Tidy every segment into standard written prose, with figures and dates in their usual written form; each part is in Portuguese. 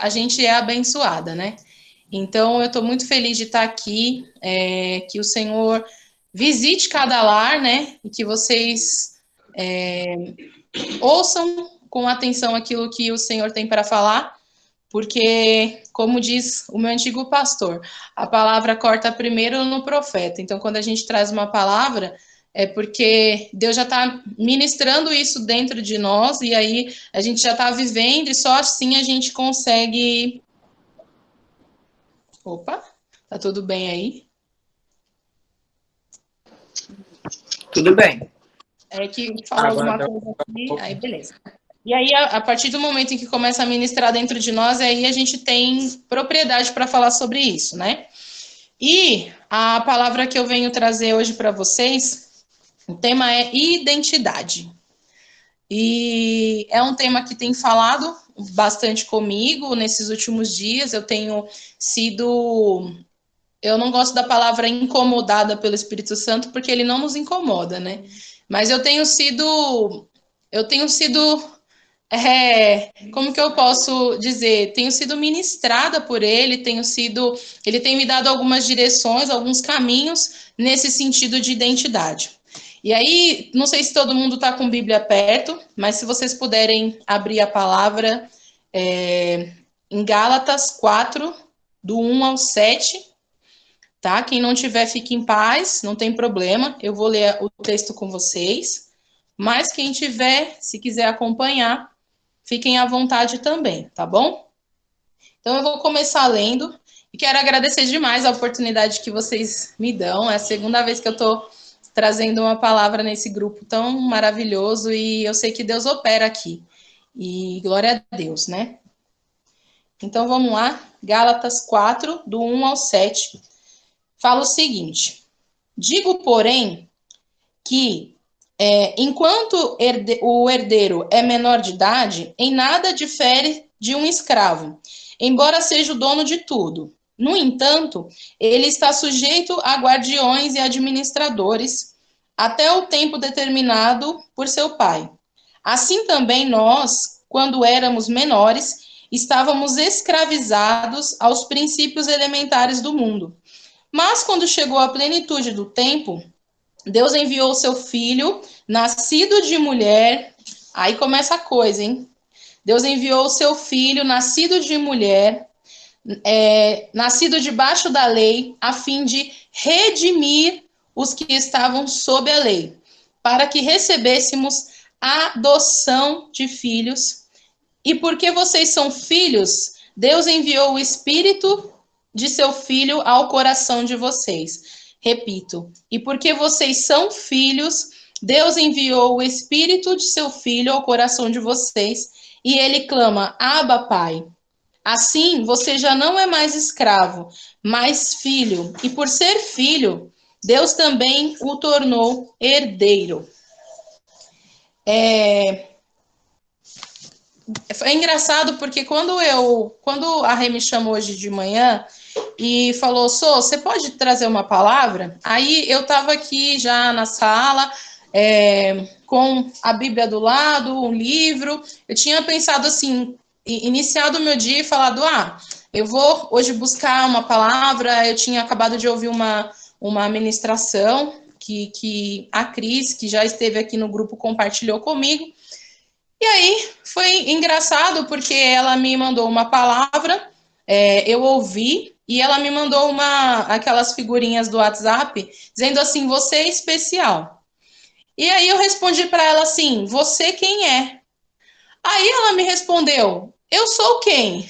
a gente é abençoada, né? Então, eu estou muito feliz de estar aqui, que o Senhor visite cada lar, né? E que vocês ouçam com atenção aquilo que o Senhor tem para falar, porque, como diz o meu antigo pastor, a palavra corta primeiro no profeta. Então, quando a gente traz uma palavra, é porque Deus já está ministrando isso dentro de nós, e aí a gente já está vivendo, e só assim a gente consegue. Opa, tá tudo bem aí? Tudo bem. É que falou alguma coisa aqui, aí beleza. E aí, a partir do momento em que começa a ministrar dentro de nós, aí a gente tem propriedade para falar sobre isso, né? E a palavra que eu venho trazer hoje para vocês, o tema é identidade. E é um tema que tem falado bastante comigo nesses últimos dias. Eu tenho sido. Eu não gosto da palavra incomodada pelo Espírito Santo, porque ele não nos incomoda, né? Mas eu tenho sido. Como que eu posso dizer? Tenho sido ministrada por ele, ele tem me dado algumas direções, alguns caminhos nesse sentido de identidade. E aí, não sei se todo mundo está com Bíblia perto, mas se vocês puderem abrir a palavra em Gálatas 4, do 1 ao 7, tá? Quem não tiver, fique em paz, não tem problema, eu vou ler o texto com vocês, mas quem tiver, se quiser acompanhar, fiquem à vontade também, tá bom? Então eu vou começar lendo e quero agradecer demais a oportunidade que vocês me dão. É a segunda vez que eu estou trazendo uma palavra nesse grupo tão maravilhoso e eu sei que Deus opera aqui. E glória a Deus, né? Então vamos lá, Gálatas 4, do 1 ao 7, fala o seguinte: digo, porém, que enquanto o herdeiro é menor de idade, em nada difere de um escravo, embora seja o dono de tudo. No entanto, ele está sujeito a guardiões e administradores até o tempo determinado por seu pai. Assim também nós, quando éramos menores, estávamos escravizados aos princípios elementares do mundo. Mas quando chegou a plenitude do tempo, Deus enviou o seu filho, nascido de mulher. Aí começa a coisa, hein? Deus enviou o seu filho, nascido de mulher, nascido debaixo da lei, a fim de redimir os que estavam sob a lei, para que recebêssemos a adoção de filhos. E porque vocês são filhos, Deus enviou o Espírito de seu Filho ao coração de vocês. Repito, e porque vocês são filhos, Deus enviou o Espírito de seu Filho ao coração de vocês, e ele clama, Abba, Pai. Assim, você já não é mais escravo, mas filho. E por ser filho, Deus também o tornou herdeiro. É engraçado porque quando a Rê me chamou hoje de manhã e falou, Sô, você pode trazer uma palavra? Aí eu estava aqui já na sala, com a Bíblia do lado, um livro. Eu tinha pensado assim, iniciado o meu dia e falado, eu vou hoje buscar uma palavra. Eu tinha acabado de ouvir uma ministração que a Cris, que já esteve aqui no grupo, compartilhou comigo. E aí foi engraçado porque ela me mandou uma palavra, eu ouvi, e ela me mandou aquelas figurinhas do WhatsApp dizendo assim, você é especial. E aí eu respondi para ela assim, você quem é? Aí ela me respondeu, eu sou quem?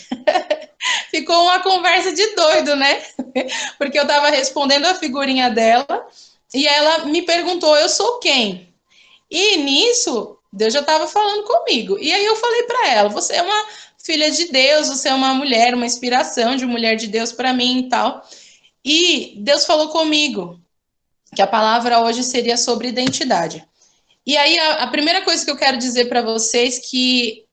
Ficou uma conversa de doido, né? Porque eu estava respondendo a figurinha dela e ela me perguntou, eu sou quem? E nisso, Deus já estava falando comigo. E aí eu falei para ela, você é uma filha de Deus, você é uma mulher, uma inspiração de mulher de Deus para mim e tal. E Deus falou comigo que a palavra hoje seria sobre identidade. E aí a primeira coisa que eu quero dizer para vocês que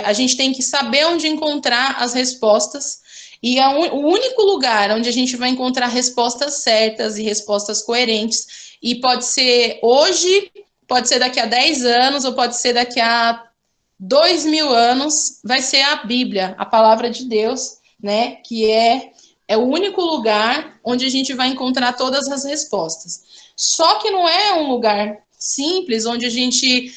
a gente tem que saber onde encontrar as respostas. E o único lugar onde a gente vai encontrar respostas certas e respostas coerentes, e pode ser hoje, pode ser daqui a 10 anos, ou pode ser daqui a 2000 anos vai ser a Bíblia, a palavra de Deus, né? Que é o único lugar onde a gente vai encontrar todas as respostas. Só que não é um lugar simples, onde a gente,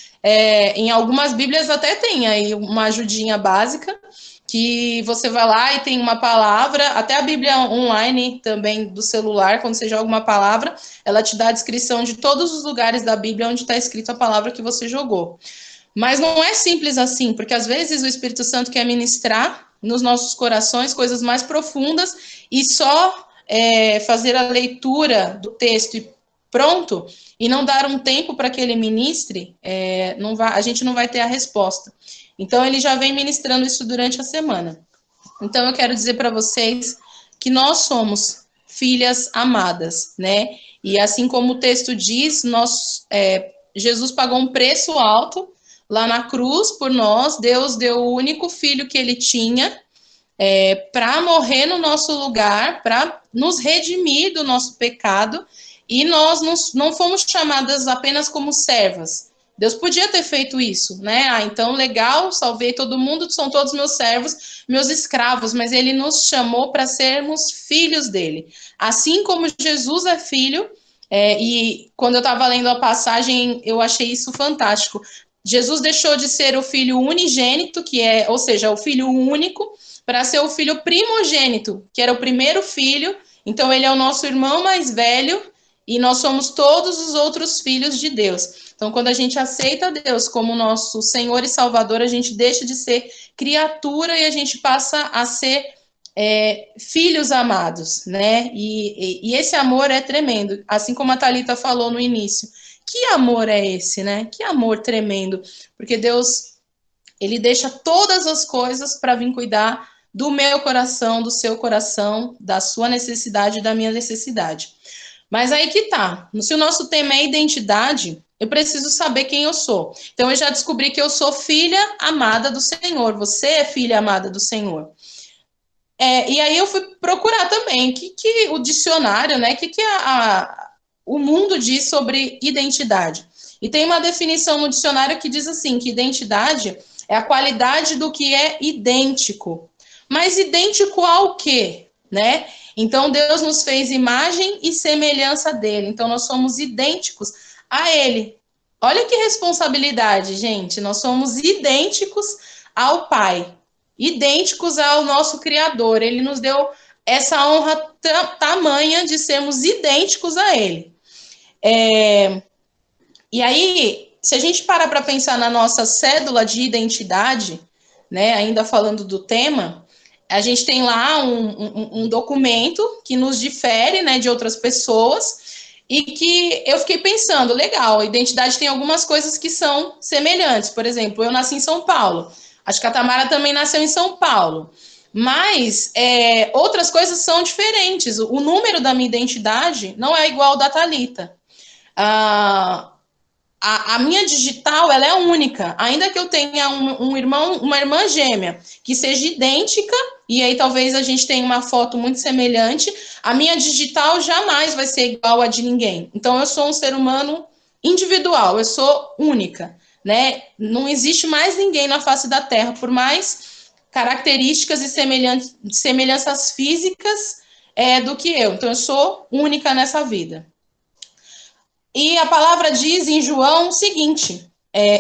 em algumas Bíblias até tem aí uma ajudinha básica, que você vai lá e tem uma palavra, até a Bíblia online também do celular, quando você joga uma palavra, ela te dá a descrição de todos os lugares da Bíblia onde está escrito a palavra que você jogou. Mas não é simples assim, porque às vezes o Espírito Santo quer ministrar nos nossos corações coisas mais profundas e só fazer a leitura do texto e pronto, e não dar um tempo para que ele ministre, a gente não vai ter a resposta. Então, ele já vem ministrando isso durante a semana. Então, eu quero dizer para vocês que nós somos filhas amadas, né? E assim como o texto diz, Jesus pagou um preço alto lá na cruz por nós. Deus deu o único filho que ele tinha para morrer no nosso lugar, para nos redimir do nosso pecado, e nós não fomos chamadas apenas como servas. Deus podia ter feito isso, né? Então, legal, salvei todo mundo, são todos meus servos, meus escravos, mas ele nos chamou para sermos filhos dele. Assim como Jesus é filho, e quando eu estava lendo a passagem, eu achei isso fantástico. Jesus deixou de ser o filho unigênito, ou seja, o filho único, para ser o filho primogênito, que era o primeiro filho. Então, ele é o nosso irmão mais velho, e nós somos todos os outros filhos de Deus. Então, quando a gente aceita Deus como nosso Senhor e Salvador, a gente deixa de ser criatura e a gente passa a ser filhos amados, né? E esse amor é tremendo. Assim como a Thalita falou no início. Que amor é esse, né? Que amor tremendo. Porque Deus, ele deixa todas as coisas para vir cuidar do meu coração, do seu coração, da sua necessidade e da minha necessidade. Mas aí que tá. Se o nosso tema é identidade, eu preciso saber quem eu sou. Então, eu já descobri que eu sou filha amada do Senhor. Você é filha amada do Senhor. E aí eu fui procurar também que o dicionário, né? Que o mundo diz sobre identidade. E tem uma definição no dicionário que diz assim, que identidade é a qualidade do que é idêntico. Mas idêntico ao quê, né? Então, Deus nos fez imagem e semelhança dele. Então, nós somos idênticos a ele. Olha que responsabilidade, gente. Nós somos idênticos ao Pai. Idênticos ao nosso Criador. Ele nos deu essa honra tamanha de sermos idênticos a ele. E aí, se a gente parar para pensar na nossa cédula de identidade, né, ainda falando do tema, a gente tem lá um documento que nos difere, né, de outras pessoas, e que eu fiquei pensando, legal, a identidade tem algumas coisas que são semelhantes. Por exemplo, eu nasci em São Paulo, acho que a Tamara também nasceu em São Paulo, mas outras coisas são diferentes. O número da minha identidade não é igual ao da Thalita. A minha digital, ela é única, ainda que eu tenha um irmão, uma irmã gêmea, que seja idêntica, e aí talvez a gente tenha uma foto muito semelhante, a minha digital jamais vai ser igual a de ninguém. Então, eu sou um ser humano individual, eu sou única, né? Não existe mais ninguém na face da Terra, por mais características e semelhanças físicas do que eu. Então, eu sou única nessa vida. E a palavra diz em João o seguinte,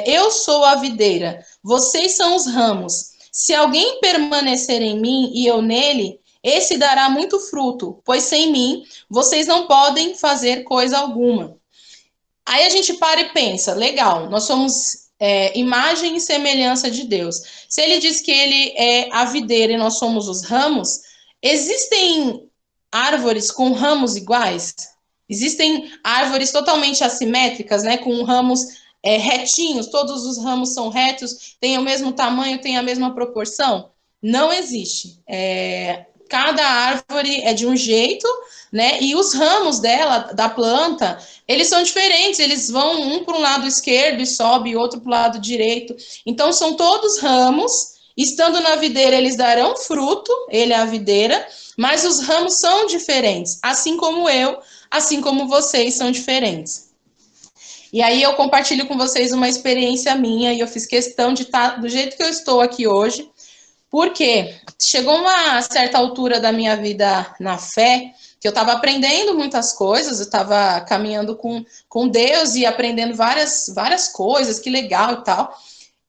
eu sou a videira, vocês são os ramos. Se alguém permanecer em mim e eu nele, esse dará muito fruto, pois sem mim vocês não podem fazer coisa alguma. Aí a gente para e pensa, legal, nós somos imagem e semelhança de Deus. Se ele diz que ele é a videira e nós somos os ramos, existem árvores com ramos iguais? Existem árvores totalmente assimétricas, né, com ramos retinhos, todos os ramos são retos, têm o mesmo tamanho, têm a mesma proporção? Não existe. Cada árvore é de um jeito, né, e os ramos da planta, eles são diferentes, eles vão um para um lado esquerdo e sobe, e outro para o lado direito. Então, são todos ramos, estando na videira, eles darão fruto, ele é a videira, mas os ramos são diferentes, assim como eu, assim como vocês são diferentes. E aí eu compartilho com vocês uma experiência minha, e eu fiz questão de estar do jeito que eu estou aqui hoje, porque chegou uma certa altura da minha vida na fé, que eu estava aprendendo muitas coisas, eu estava caminhando com Deus e aprendendo várias coisas, que legal e tal.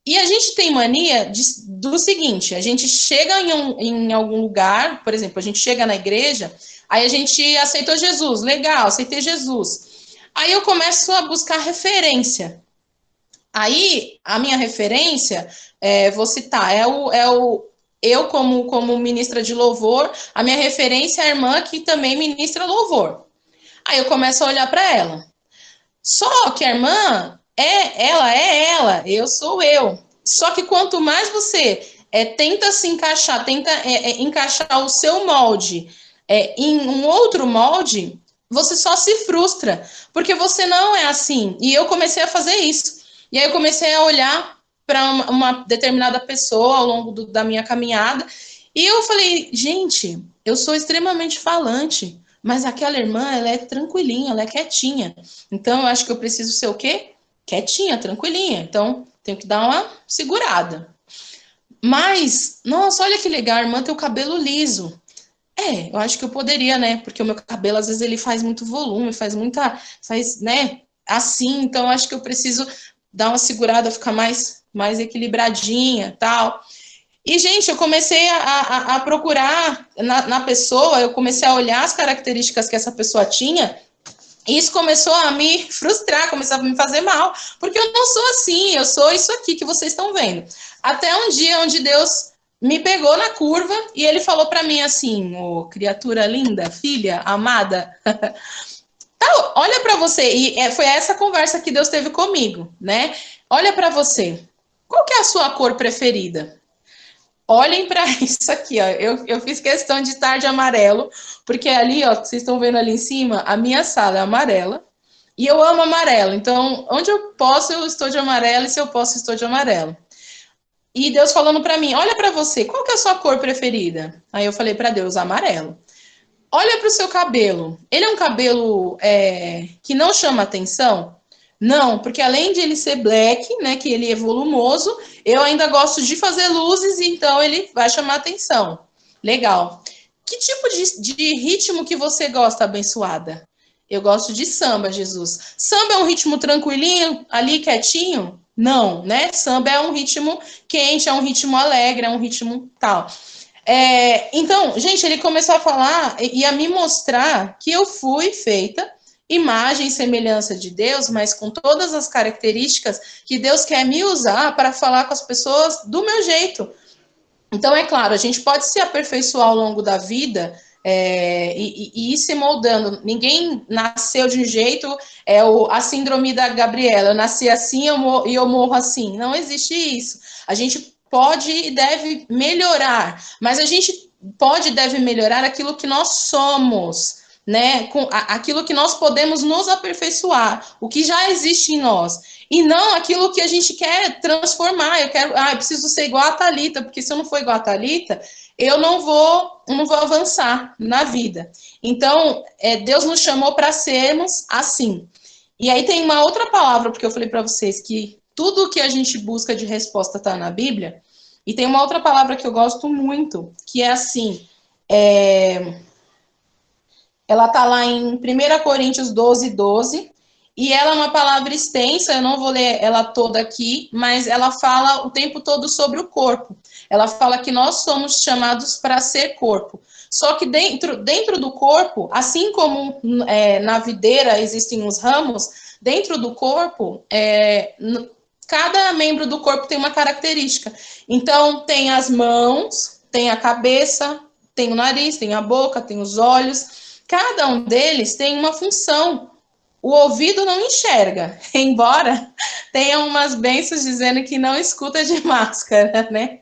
E a gente tem mania do seguinte, a gente chega em algum lugar, por exemplo, a gente chega na igreja, aí a gente aceitou Jesus, legal, aceitei Jesus. Aí eu começo a buscar referência. Aí, a minha referência, vou citar, eu como ministra de louvor, a minha referência é a irmã que também ministra louvor. Aí eu começo a olhar para ela. Só que a irmã, ela, eu sou eu. Só que quanto mais você tenta se encaixar, tenta encaixar o seu molde em um outro molde, você só se frustra, porque você não é assim. E eu comecei a fazer isso. E aí eu comecei a olhar para uma determinada pessoa ao longo da minha caminhada, e eu falei, gente, eu sou extremamente falante, mas aquela irmã, ela é tranquilinha, ela é quietinha. Então, eu acho que eu preciso ser o quê? Quietinha, tranquilinha. Então, tenho que dar uma segurada. Mas, nossa, olha que legal, a irmã tem o cabelo liso. Eu acho que eu poderia, né? Porque o meu cabelo, às vezes, ele faz muito volume, né? Assim, então eu acho que eu preciso dar uma segurada, ficar mais equilibradinha, tal. E, gente, eu comecei a procurar na pessoa, eu comecei a olhar as características que essa pessoa tinha, e isso começou a me frustrar, começou a me fazer mal, porque eu não sou assim, eu sou isso aqui que vocês estão vendo. Até um dia onde Deus me pegou na curva e ele falou para mim assim, criatura linda, filha, amada, tá, olha para você, e foi essa conversa que Deus teve comigo, né? Olha para você, qual que é a sua cor preferida? Olhem para isso aqui, ó. Eu fiz questão de estar de amarelo, porque ali, ó, vocês estão vendo ali em cima, a minha sala é amarela, e eu amo amarelo. Então, onde eu posso, eu estou de amarelo, e se eu posso, estou de amarelo. E Deus falando para mim, olha para você, qual que é a sua cor preferida? Aí eu falei para Deus, amarelo. Olha para o seu cabelo. Ele é um cabelo que não chama atenção? Não, porque além de ele ser black, né, que ele é volumoso, eu ainda gosto de fazer luzes, então ele vai chamar atenção. Legal. Que tipo de ritmo que você gosta, abençoada? Eu gosto de samba, Jesus. Samba é um ritmo tranquilinho, ali quietinho? Não, né? Samba é um ritmo quente, é um ritmo alegre, é um ritmo tal. Então, gente, ele começou a falar e a me mostrar que eu fui feita imagem e semelhança de Deus, mas com todas as características que Deus quer me usar para falar com as pessoas do meu jeito. Então, é claro, a gente pode se aperfeiçoar ao longo da vida e ir se moldando. Ninguém nasceu de um jeito, a síndrome da Gabriela, eu nasci assim e eu morro assim. Não existe isso. A gente pode e deve melhorar, mas a gente pode e deve melhorar aquilo que nós somos, né? Com aquilo que nós podemos nos aperfeiçoar, o que já existe em nós. E não aquilo que a gente quer transformar. Eu preciso ser igual a Thalita, porque se eu não for igual a Thalita, eu não vou avançar na vida. Então, Deus nos chamou para sermos assim. E aí tem uma outra palavra, porque eu falei para vocês que tudo que a gente busca de resposta está na Bíblia. E tem uma outra palavra que eu gosto muito, que é assim, ela está lá em 1 Coríntios 12, 12, e ela é uma palavra extensa, eu não vou ler ela toda aqui, mas ela fala o tempo todo sobre o corpo. Ela fala que nós somos chamados para ser corpo. Só que dentro do corpo, assim como na videira existem os ramos, dentro do corpo, cada membro do corpo tem uma característica. Então, tem as mãos, tem a cabeça, tem o nariz, tem a boca, tem os olhos. Cada um deles tem uma função. O ouvido não enxerga, embora tenha umas bênçãos dizendo que não escuta de máscara, né?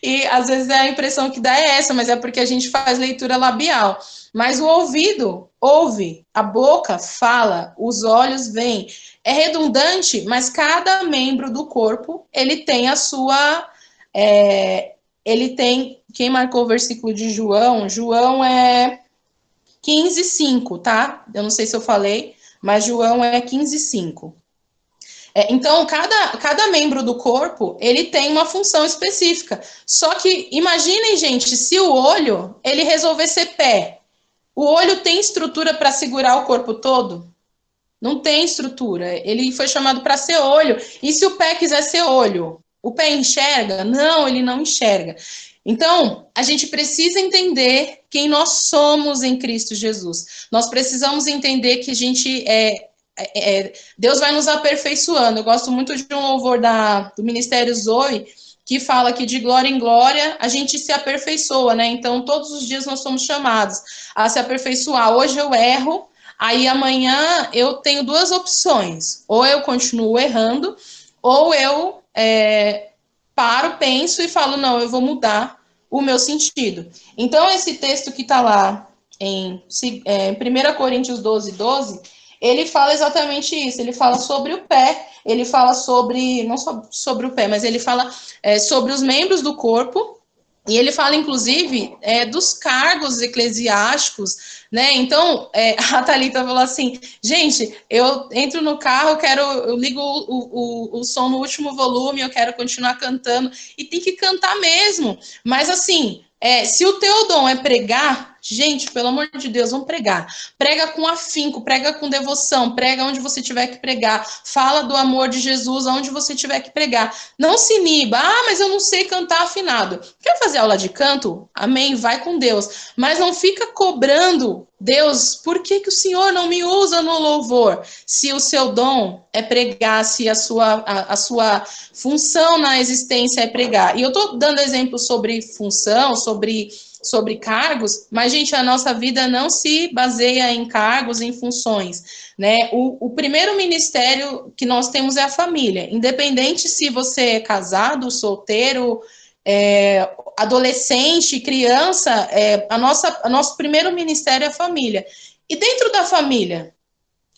E às vezes a impressão que dá é essa, mas é porque a gente faz leitura labial. Mas o ouvido ouve, a boca fala, os olhos veem. É redundante, mas cada membro do corpo, ele tem a sua... ele tem... Quem marcou o versículo de João? João é 15:5, tá? Eu não sei se eu falei, mas João é 15:5. Então, cada membro do corpo, ele tem uma função específica. Só que, imaginem, gente, se o olho, ele resolver ser pé, o olho tem estrutura para segurar o corpo todo? Não tem estrutura. Ele foi chamado para ser olho. E se o pé quiser ser olho, o pé enxerga? Não, ele não enxerga. Então, a gente precisa entender quem nós somos em Cristo Jesus. Nós precisamos entender que a gente Deus vai nos aperfeiçoando. Eu gosto muito de um louvor do Ministério Zoe, que fala que de glória em glória a gente se aperfeiçoa, né? Então, todos os dias nós somos chamados a se aperfeiçoar. Hoje eu erro, aí amanhã eu tenho duas opções. Ou eu continuo errando, ou eu paro, penso e falo, não, eu vou mudar o meu sentido. Então, esse texto que está lá em 1 Coríntios 12, ele fala exatamente isso, ele fala sobre o pé, ele fala sobre, não só sobre o pé, mas ele fala sobre os membros do corpo, e ele fala, inclusive, dos cargos eclesiásticos, né? Então, a Thalita falou assim, gente, eu entro no carro, eu ligo o som no último volume, eu quero continuar cantando, e tem que cantar mesmo, mas assim, se o teu dom é pregar, gente, pelo amor de Deus, vamos pregar. Prega com afinco, prega com devoção, prega onde você tiver que pregar. Fala do amor de Jesus onde você tiver que pregar. Não se iniba. Mas eu não sei cantar afinado. Quer fazer aula de canto? Amém, vai com Deus. Mas não fica cobrando Deus, por que o Senhor não me usa no louvor? Se o seu dom é pregar, se a sua função na existência é pregar. E eu estou dando exemplos sobre função, sobre cargos, mas, gente, a nossa vida não se baseia em cargos, em funções, né? O primeiro ministério que nós temos é a família, independente se você é casado, solteiro, adolescente, criança, nosso primeiro ministério é a família. E dentro da família,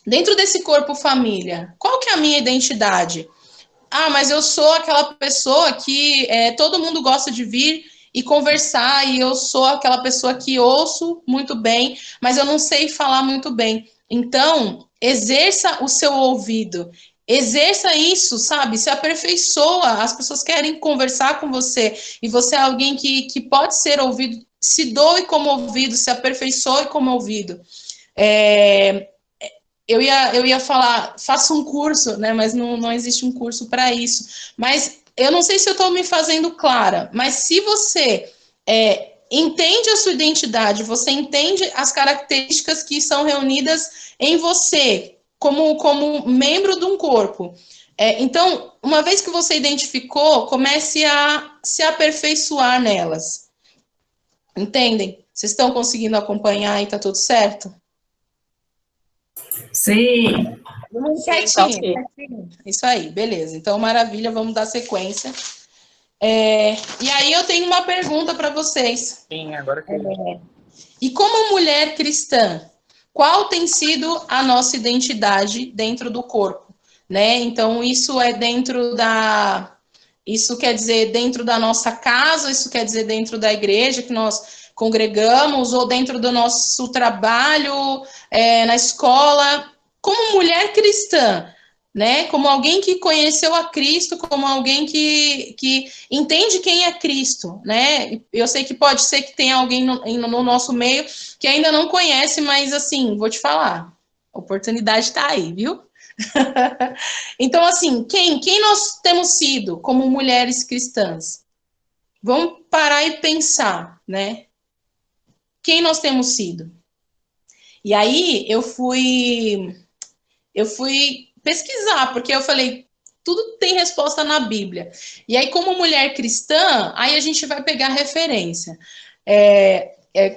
dentro desse corpo família, qual que é a minha identidade? Mas eu sou aquela pessoa que todo mundo gosta de vir e conversar, e eu sou aquela pessoa que ouço muito bem, mas eu não sei falar muito bem. Então, exerça o seu ouvido, exerça isso, sabe? Se aperfeiçoa, as pessoas querem conversar com você, e você é alguém que pode ser ouvido, se doe como ouvido, se aperfeiçoe como ouvido. Eu ia falar, faça um curso, né? Mas não existe um curso para isso. Mas eu não sei se eu estou me fazendo clara, mas se você entende a sua identidade, você entende as características que são reunidas em você, como membro de um corpo. Então, uma vez que você identificou, comece a se aperfeiçoar nelas. Entendem? Vocês estão conseguindo acompanhar e está tudo certo? Sim. Certinho. Isso aí, beleza. Então, maravilha, vamos dar sequência. E aí eu tenho uma pergunta para vocês. Sim, agora que E como mulher cristã, qual tem sido a nossa identidade dentro do corpo, né? Então, isso isso quer dizer dentro da nossa casa, isso quer dizer dentro da igreja que nós congregamos, ou dentro do nosso trabalho, na escola, como mulher cristã, né? Como alguém que conheceu a Cristo, como alguém que entende quem é Cristo, né? Eu sei que pode ser que tenha alguém no nosso meio que ainda não conhece, mas assim, vou te falar, a oportunidade está aí, viu? Então, assim, quem nós temos sido como mulheres cristãs? Vamos parar e pensar, né? Quem nós temos sido? E aí eu fui pesquisar, porque eu falei, tudo tem resposta na Bíblia. E aí, como mulher cristã, aí a gente vai pegar referência.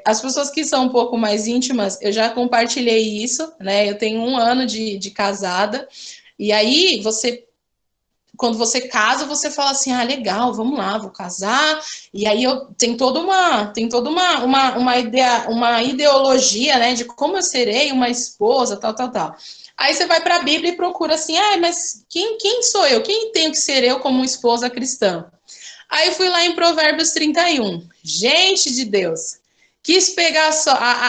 As pessoas que são um pouco mais íntimas, eu já compartilhei isso, né? Eu tenho 1 ano de casada, e aí quando você casa, você fala assim, legal, vamos lá, vou casar, e aí tem toda uma ideologia, né, de como eu serei uma esposa, tal. Aí você vai para a Bíblia e procura assim, mas quem sou eu? Quem tenho que ser eu como esposa cristã? Aí fui lá em Provérbios 31. Gente de Deus, quis pegar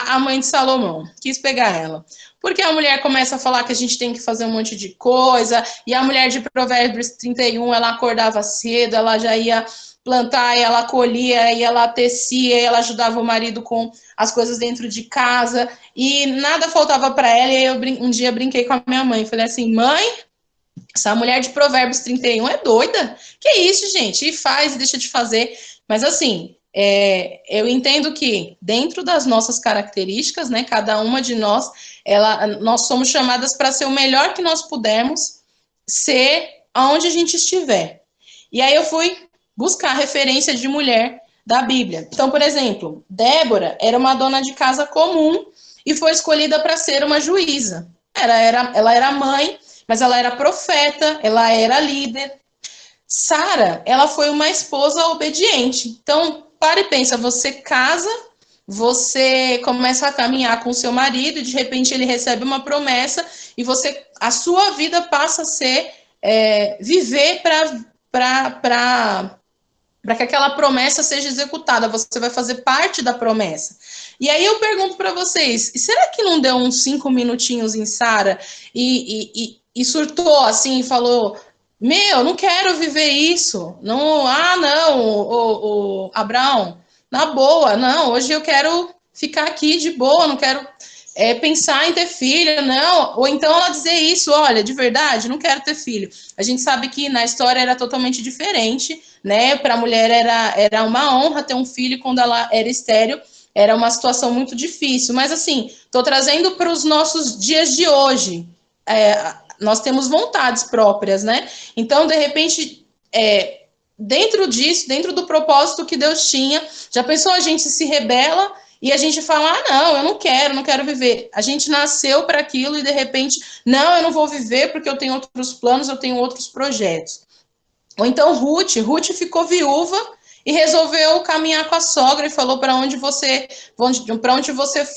a mãe de Salomão, quis pegar ela. Porque a mulher começa a falar que a gente tem que fazer um monte de coisa, e a mulher de Provérbios 31, ela acordava cedo, ela já ia plantar, e ela colhia, e ela tecia, e ela ajudava o marido com as coisas dentro de casa, e nada faltava para ela. E eu um dia brinquei com a minha mãe, falei assim: mãe, essa mulher de Provérbios 31 é doida. Que isso, gente? E faz, e deixa de fazer. Mas assim, eu entendo que dentro das nossas características, né, cada uma de nós, nós somos chamadas para ser o melhor que nós pudermos ser aonde a gente estiver. E aí eu fui buscar referência de mulher da Bíblia. Então, por exemplo, Débora era uma dona de casa comum e foi escolhida para ser uma juíza. Ela era mãe, mas ela era profeta, ela era líder. Sara, ela foi uma esposa obediente. Então, para e pensa, você casa, você começa a caminhar com o seu marido, e de repente ele recebe uma promessa, e a sua vida passa a ser viver para que aquela promessa seja executada. Você vai fazer parte da promessa. E aí eu pergunto para vocês, será que não deu uns 5 minutinhos em Sara e surtou assim e falou: meu, não quero viver isso. Não, não, Abraão, na boa, não, hoje eu quero ficar aqui de boa, não quero pensar em ter filho, não. Ou então ela dizer isso: olha, de verdade, não quero ter filho. A gente sabe que na história era totalmente diferente, né? Para a mulher era uma honra ter um filho, quando ela era estéril, era uma situação muito difícil. Mas assim, estou trazendo para os nossos dias de hoje. Nós temos vontades próprias, né? Então, de repente, dentro disso, dentro do propósito que Deus tinha, já pensou, a gente se rebela e a gente fala: ah, não, eu não quero viver. A gente nasceu para aquilo e, de repente, não, eu não vou viver porque eu tenho outros planos, eu tenho outros projetos. Ou então Ruth ficou viúva e resolveu caminhar com a sogra e falou: para onde você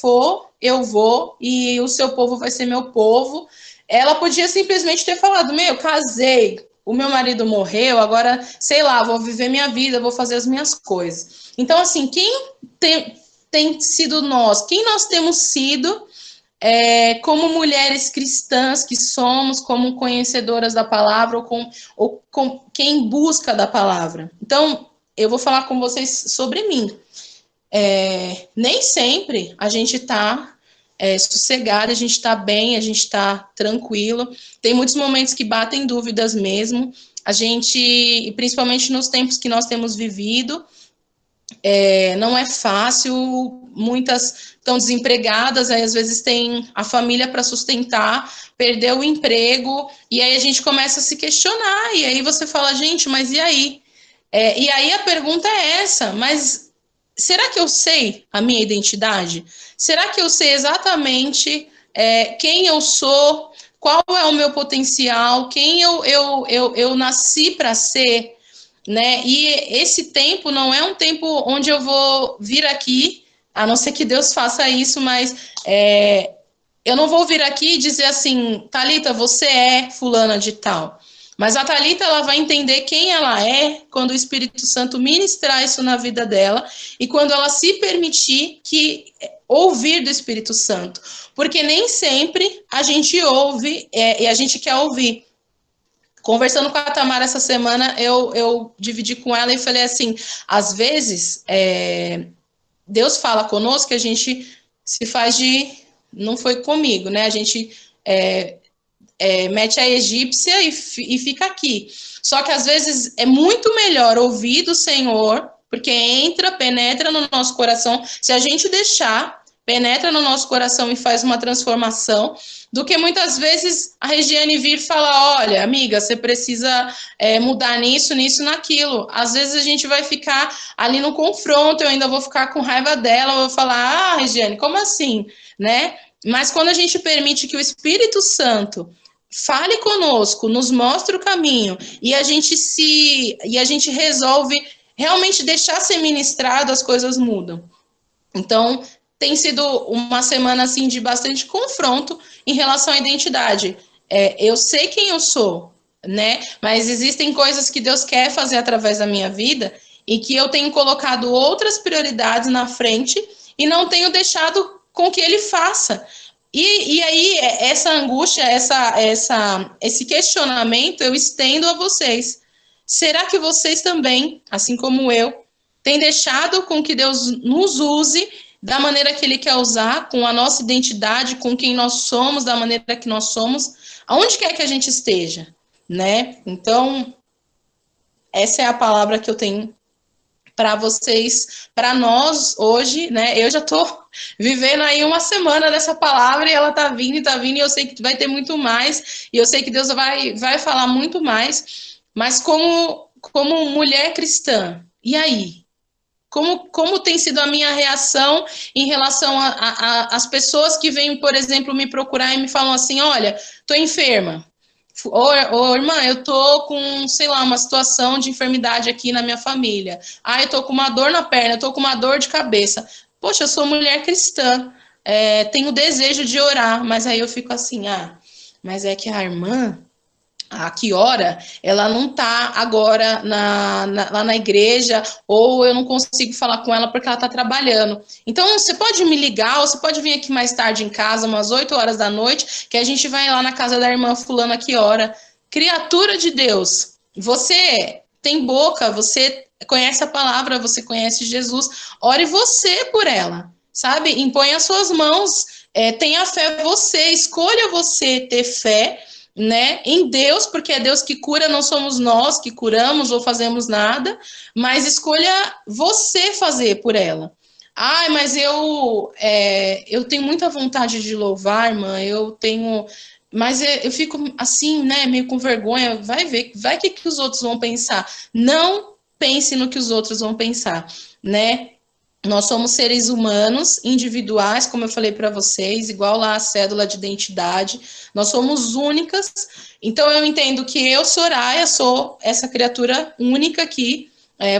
for, eu vou, e o seu povo vai ser meu povo. Ela podia simplesmente ter falado: meu, casei, o meu marido morreu, agora, sei lá, vou viver minha vida, vou fazer as minhas coisas. Então, assim, quem tem sido nós, quem nós temos sido como mulheres cristãs que somos, como conhecedoras da palavra, ou com quem busca da palavra. Então, eu vou falar com vocês sobre mim. Nem sempre a gente está sossegada, a gente está bem, a gente está tranquilo. Tem muitos momentos que batem dúvidas mesmo. A gente, principalmente nos tempos que nós temos vivido, não é fácil. Muitas estão desempregadas, aí às vezes tem a família para sustentar, perdeu o emprego, e aí a gente começa a se questionar, e aí você fala: gente, mas e aí? E aí a pergunta é essa: mas será que eu sei a minha identidade? Será que eu sei exatamente quem eu sou? Qual é o meu potencial? Quem eu nasci para ser? Né? E esse tempo não é um tempo onde eu vou vir aqui, a não ser que Deus faça isso, mas eu não vou vir aqui e dizer assim: Thalita, você é fulana de tal. Mas a Thalita, ela vai entender quem ela é quando o Espírito Santo ministrar isso na vida dela e quando ela se permitir ouvir do Espírito Santo. Porque nem sempre a gente ouve e a gente quer ouvir. Conversando com a Tamara essa semana, eu dividi com ela e falei assim: às vezes, Deus fala conosco que a gente se faz de... Não foi comigo, né? A gente mete a egípcia e fica aqui. Só que às vezes é muito melhor ouvir do Senhor, porque penetra no nosso coração. Se a gente deixar, penetra no nosso coração e faz uma transformação, do que muitas vezes a Regiane vir falar: olha, amiga, você precisa mudar nisso, naquilo. Às vezes a gente vai ficar ali no confronto, eu ainda vou ficar com raiva dela, eu vou falar: ah, Regiane, como assim? Né? Mas quando a gente permite que o Espírito Santo fale conosco, nos mostre o caminho, e a gente resolve realmente deixar ser ministrado, as coisas mudam. Então, tem sido uma semana assim de bastante confronto em relação à identidade. Eu sei quem eu sou, né? Mas existem coisas que Deus quer fazer através da minha vida e que eu tenho colocado outras prioridades na frente, e não tenho deixado com que ele faça. E aí, essa angústia, esse questionamento, eu estendo a vocês. Será que vocês também, assim como eu, têm deixado com que Deus nos use da maneira que Ele quer usar, com a nossa identidade, com quem nós somos, da maneira que nós somos, aonde quer que a gente esteja, né? Então, essa é a palavra que eu tenho para vocês, para nós hoje, né? Eu já estou vivendo aí uma semana dessa palavra e ela está vindo, e eu sei que vai ter muito mais, e eu sei que Deus vai falar muito mais, mas como mulher cristã, e aí? Como tem sido a minha reação em relação às pessoas que vêm, por exemplo, me procurar e me falam assim, olha, estou enferma. Ô, irmã, eu tô com, sei lá, uma situação de enfermidade aqui na minha família. Ah, eu tô com uma dor na perna, eu tô com uma dor de cabeça. Poxa, eu sou mulher cristã, tenho desejo de orar, mas aí eu fico assim, mas é que a irmã, a que hora, ela não tá agora lá na igreja, ou eu não consigo falar com ela porque ela tá trabalhando. Então, você pode me ligar, ou você pode vir aqui mais tarde em casa, umas 8 horas da noite, que a gente vai lá na casa da irmã fulana, que hora. Criatura de Deus, você tem boca, você conhece a palavra, você conhece Jesus, ore você por ela, sabe? Impõe as suas mãos, tenha fé você, escolha você ter fé, né, em Deus, porque é Deus que cura, não somos nós que curamos ou fazemos nada, mas escolha você fazer por ela. Ai, mas eu tenho muita vontade de louvar, irmã, mas eu fico assim, né, meio com vergonha, vai que os outros vão pensar. Não pense no que os outros vão pensar, né? Nós somos seres humanos, individuais, como eu falei para vocês, igual lá a cédula de identidade. Nós somos únicas. Então, eu entendo que eu, Soraya, sou essa criatura única aqui.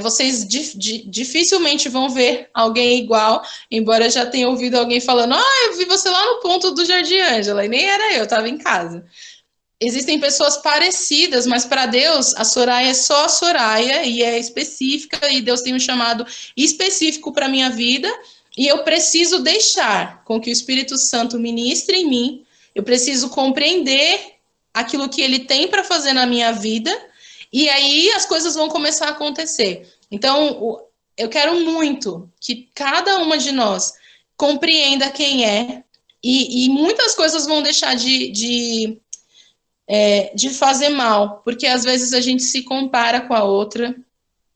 Vocês dificilmente vão ver alguém igual, embora eu já tenha ouvido alguém falando, eu vi você lá no ponto do Jardim Ângela, e nem era eu estava em casa. Existem pessoas parecidas, mas para Deus, a Soraya é só a Soraya e é específica, e Deus tem um chamado específico para a minha vida, e eu preciso deixar com que o Espírito Santo ministre em mim, eu preciso compreender aquilo que ele tem para fazer na minha vida, e aí as coisas vão começar a acontecer. Então, eu quero muito que cada uma de nós compreenda quem é, e muitas coisas vão deixar de fazer mal, porque às vezes a gente se compara com a outra.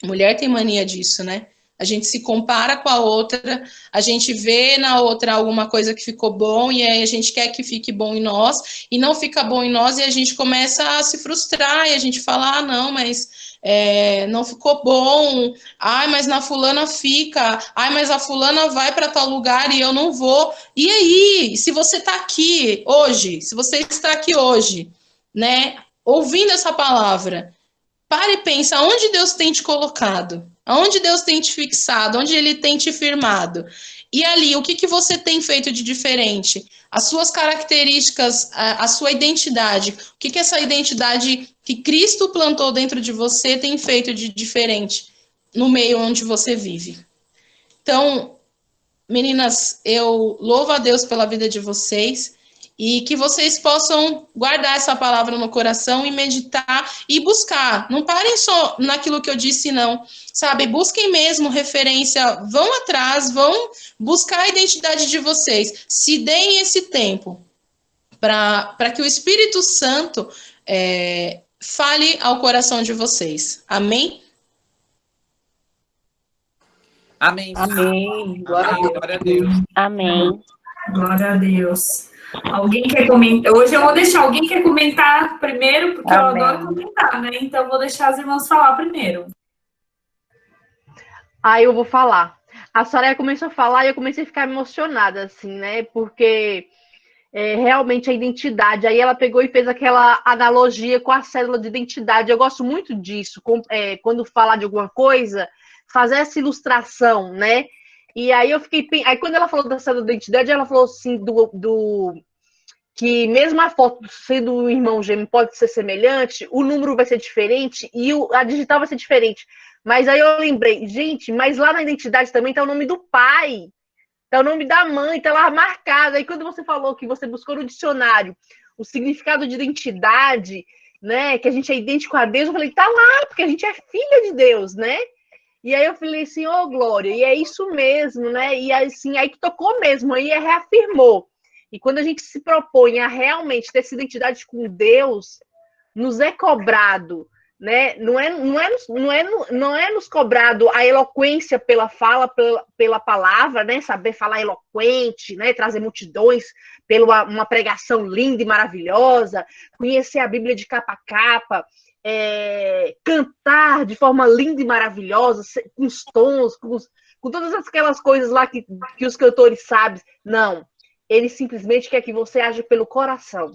Mulher tem mania disso, né? A gente se compara com a outra, a gente vê na outra alguma coisa que ficou bom e aí a gente quer que fique bom em nós e não fica bom em nós e a gente começa a se frustrar e a gente fala, não, mas não ficou bom, mas na fulana fica, mas a fulana vai para tal lugar e eu não vou. E aí, se você está aqui hoje, se você está aqui hoje, né, ouvindo essa palavra, para e pensa, onde Deus tem te colocado? Aonde Deus tem te fixado? Onde Ele tem te firmado? E ali, o que você tem feito de diferente? As suas características, a sua identidade. O que essa identidade que Cristo plantou dentro de você tem feito de diferente no meio onde você vive? Então, meninas, eu louvo a Deus pela vida de vocês. E que vocês possam guardar essa palavra no coração e meditar e buscar. Não parem só naquilo que eu disse, não. Sabe, busquem mesmo referência, vão atrás, vão buscar a identidade de vocês. Se deem esse tempo para que o Espírito Santo fale ao coração de vocês. Amém? Amém. Amém. Glória a Deus. Amém. Glória a Deus. Alguém quer comentar? Hoje eu vou deixar alguém quer comentar primeiro, porque Amém. eu adoro comentar, né? Então eu vou deixar as irmãs falar primeiro. Aí eu vou falar. A Soraya começou a falar e eu comecei a ficar emocionada, assim, né? Porque realmente a identidade. Aí ela pegou e fez aquela analogia com a cédula de identidade. Eu gosto muito disso, quando falar de alguma coisa, fazer essa ilustração, né? E aí eu fiquei... Aí quando ela falou da cédula de identidade, ela falou assim, que mesmo a foto sendo um irmão gêmeo pode ser semelhante, o número vai ser diferente e a digital vai ser diferente. Mas aí eu lembrei, gente, mas lá na identidade também tá o nome do pai. Tá o nome da mãe, tá lá marcado. Aí quando você falou que você buscou no dicionário o significado de identidade, né? Que a gente é idêntico a Deus, eu falei, tá lá, porque a gente é filha de Deus, né? E aí eu falei assim, ô Glória, e é isso mesmo, né? E assim, aí que tocou mesmo, aí reafirmou. E quando a gente se propõe a realmente ter essa identidade com Deus, nos é cobrado, né? Não é nos cobrado a eloquência pela fala, pela palavra, né? Saber falar eloquente, né? Trazer multidões pela uma pregação linda e maravilhosa, conhecer a Bíblia de capa a capa, cantar de forma linda e maravilhosa, com os tons, com todas aquelas coisas lá que os cantores sabem. Não, ele simplesmente quer que você age pelo coração.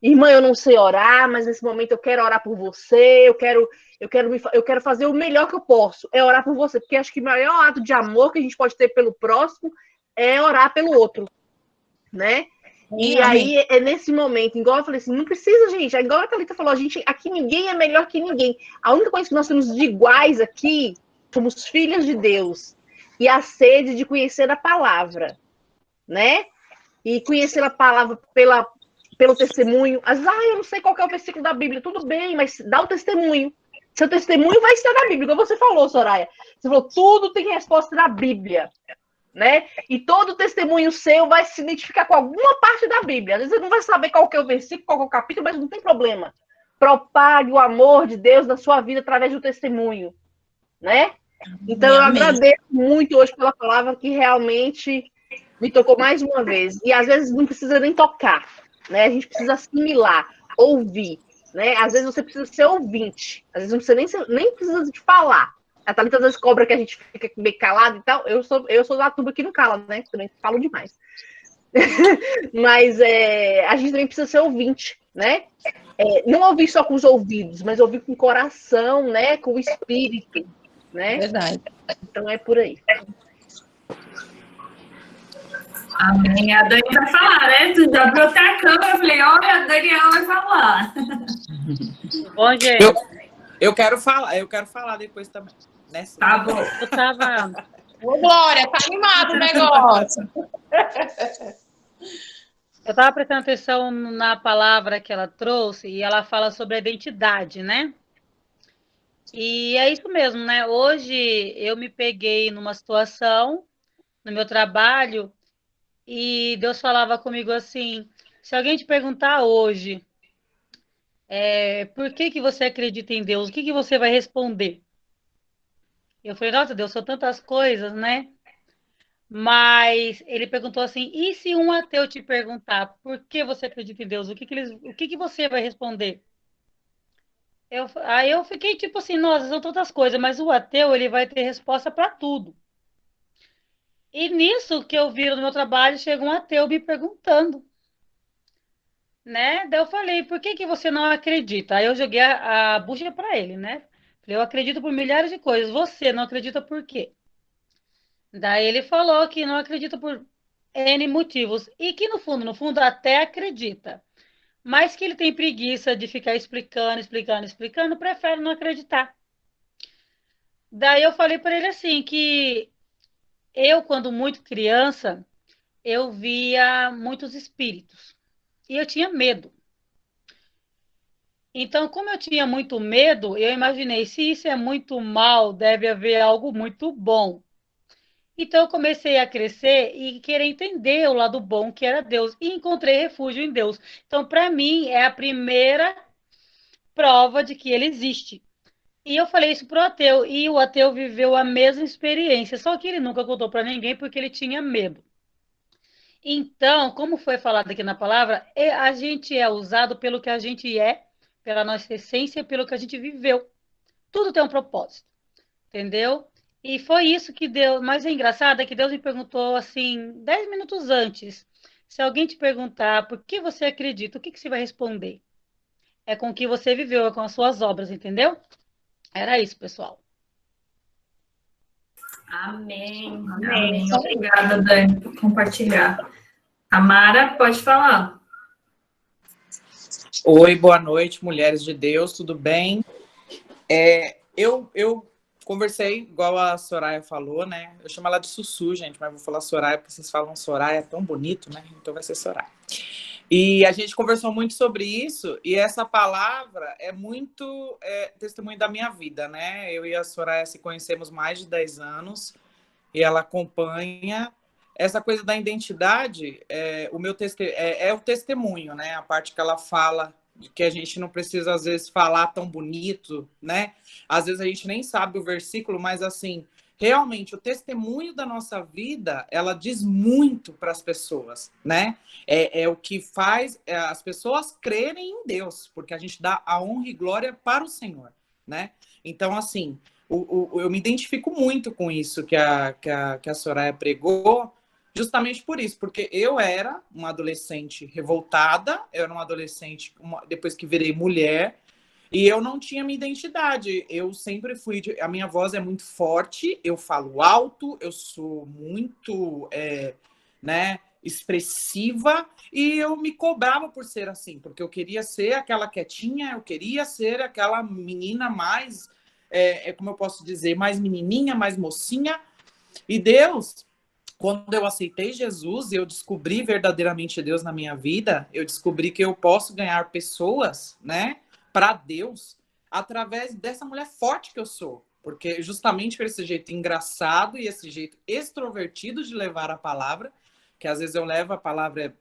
Irmã, eu não sei orar, mas nesse momento eu quero orar por você, eu quero fazer o melhor que eu posso, é orar por você, porque acho que o maior ato de amor que a gente pode ter pelo próximo é orar pelo outro, né? E aí, é nesse momento, igual eu falei assim, não precisa, gente, igual a Thalita falou, aqui ninguém é melhor que ninguém. A única coisa que nós temos de iguais aqui, somos filhas de Deus, e a sede de conhecer a palavra, né? E conhecer a palavra pelo testemunho. Às vezes, eu não sei qual que é o versículo da Bíblia. Tudo bem, mas dá o testemunho. Seu testemunho vai estar na Bíblia, como você falou, Soraya. Você falou, tudo tem resposta na Bíblia, né? E todo testemunho seu vai se identificar com alguma parte da Bíblia. Às vezes você não vai saber qual que é o versículo, qual que é o capítulo, mas não tem problema. Propague o amor de Deus na sua vida através do testemunho, né? Então, eu agradeço muito hoje pela palavra que realmente me tocou mais uma vez. E às vezes não precisa nem tocar, né? A gente precisa assimilar, ouvir, né? Às vezes você precisa ser ouvinte, às vezes não precisa nem precisa de falar. A Thalita às vezes cobra que a gente fica meio calado e tal. Eu sou da turma que não cala, né? Também falo demais. Mas a gente também precisa ser ouvinte, né? Não ouvir só com os ouvidos, mas ouvir com o coração, né? Com o espírito, né? Verdade. Então é por aí. Amém. A Dani vai falar, né? Tu já abriu até a câmera, eu falei, olha, a Daniela vai falar. Bom, gente. Eu quero falar depois também. Nessa. Tá bom. Eu tava. Ô, Glória, tá animado o negócio. Eu tava prestando atenção na palavra que ela trouxe e ela fala sobre a identidade, né? E é isso mesmo, né? Hoje eu me peguei numa situação no meu trabalho e Deus falava comigo assim: se alguém te perguntar hoje, por que você acredita em Deus, o que você vai responder? Eu falei, nossa, Deus, são tantas coisas, né? Mas ele perguntou assim: e se um ateu te perguntar por que você acredita em Deus, o que você vai responder? Aí eu fiquei tipo assim, nossa, são tantas coisas, mas o ateu ele vai ter resposta para tudo. E nisso que eu vi no meu trabalho, chega um ateu me perguntando, né? Daí eu falei, por que você não acredita? Aí eu joguei a bucha para ele, né? Falei, eu acredito por milhares de coisas, você não acredita por quê? Daí ele falou que não acredita por N motivos, e que no fundo, até acredita, mas que ele tem preguiça de ficar explicando, prefere não acreditar. Daí eu falei para ele assim, que eu, quando muito criança, eu via muitos espíritos, e eu tinha medo. Então, como eu tinha muito medo, eu imaginei, se isso é muito mal, deve haver algo muito bom. Então, eu comecei a crescer e querer entender o lado bom que era Deus. E encontrei refúgio em Deus. Então, para mim, é a primeira prova de que ele existe. E eu falei isso para o ateu. E o ateu viveu a mesma experiência. Só que ele nunca contou para ninguém porque ele tinha medo. Então, como foi falado aqui na palavra, a gente é usado pelo que a gente é, pela nossa essência, pelo que a gente viveu. Tudo tem um propósito. Entendeu? E foi isso que Deus... Mas é engraçado é que Deus me perguntou, assim, 10 minutos antes. Se alguém te perguntar por que você acredita, o que você vai responder? É com o que você viveu, é com as suas obras, entendeu? Era isso, pessoal. Amém. Amém. Obrigada, Dani, por compartilhar. Amara, pode falar. Oi, boa noite, mulheres de Deus, tudo bem? Eu conversei, igual a Soraya falou, né? Eu chamo ela de Sussu, gente, mas vou falar Soraya, porque vocês falam Soraya, é tão bonito, né? Então vai ser Soraya. E a gente conversou muito sobre isso, e essa palavra é muito testemunho da minha vida, né? Eu e a Soraya se conhecemos mais de 10 anos, e ela acompanha. Essa coisa da identidade, o testemunho, né? A parte que ela fala de que a gente não precisa, às vezes, falar tão bonito, né? Às vezes a gente nem sabe o versículo, mas, assim, realmente, o testemunho da nossa vida, ela diz muito para as pessoas, né? É o que faz as pessoas crerem em Deus, porque a gente dá a honra e glória para o Senhor, né? Então, assim, eu me identifico muito com isso que a Soraya pregou, justamente por isso, porque eu era uma adolescente revoltada, eu era uma adolescente, depois que virei mulher, e eu não tinha minha identidade. Eu sempre fui... A minha voz é muito forte, eu falo alto, eu sou muito né, expressiva, e eu me cobrava por ser assim, porque eu queria ser aquela quietinha, eu queria ser aquela menina mais, como eu posso dizer, mais menininha, mais mocinha. E Deus... Quando eu aceitei Jesus e eu descobri verdadeiramente Deus na minha vida, eu descobri que eu posso ganhar pessoas, né, para Deus, através dessa mulher forte que eu sou. Porque justamente por esse jeito engraçado e esse jeito extrovertido de levar a palavra, que às vezes eu levo a palavra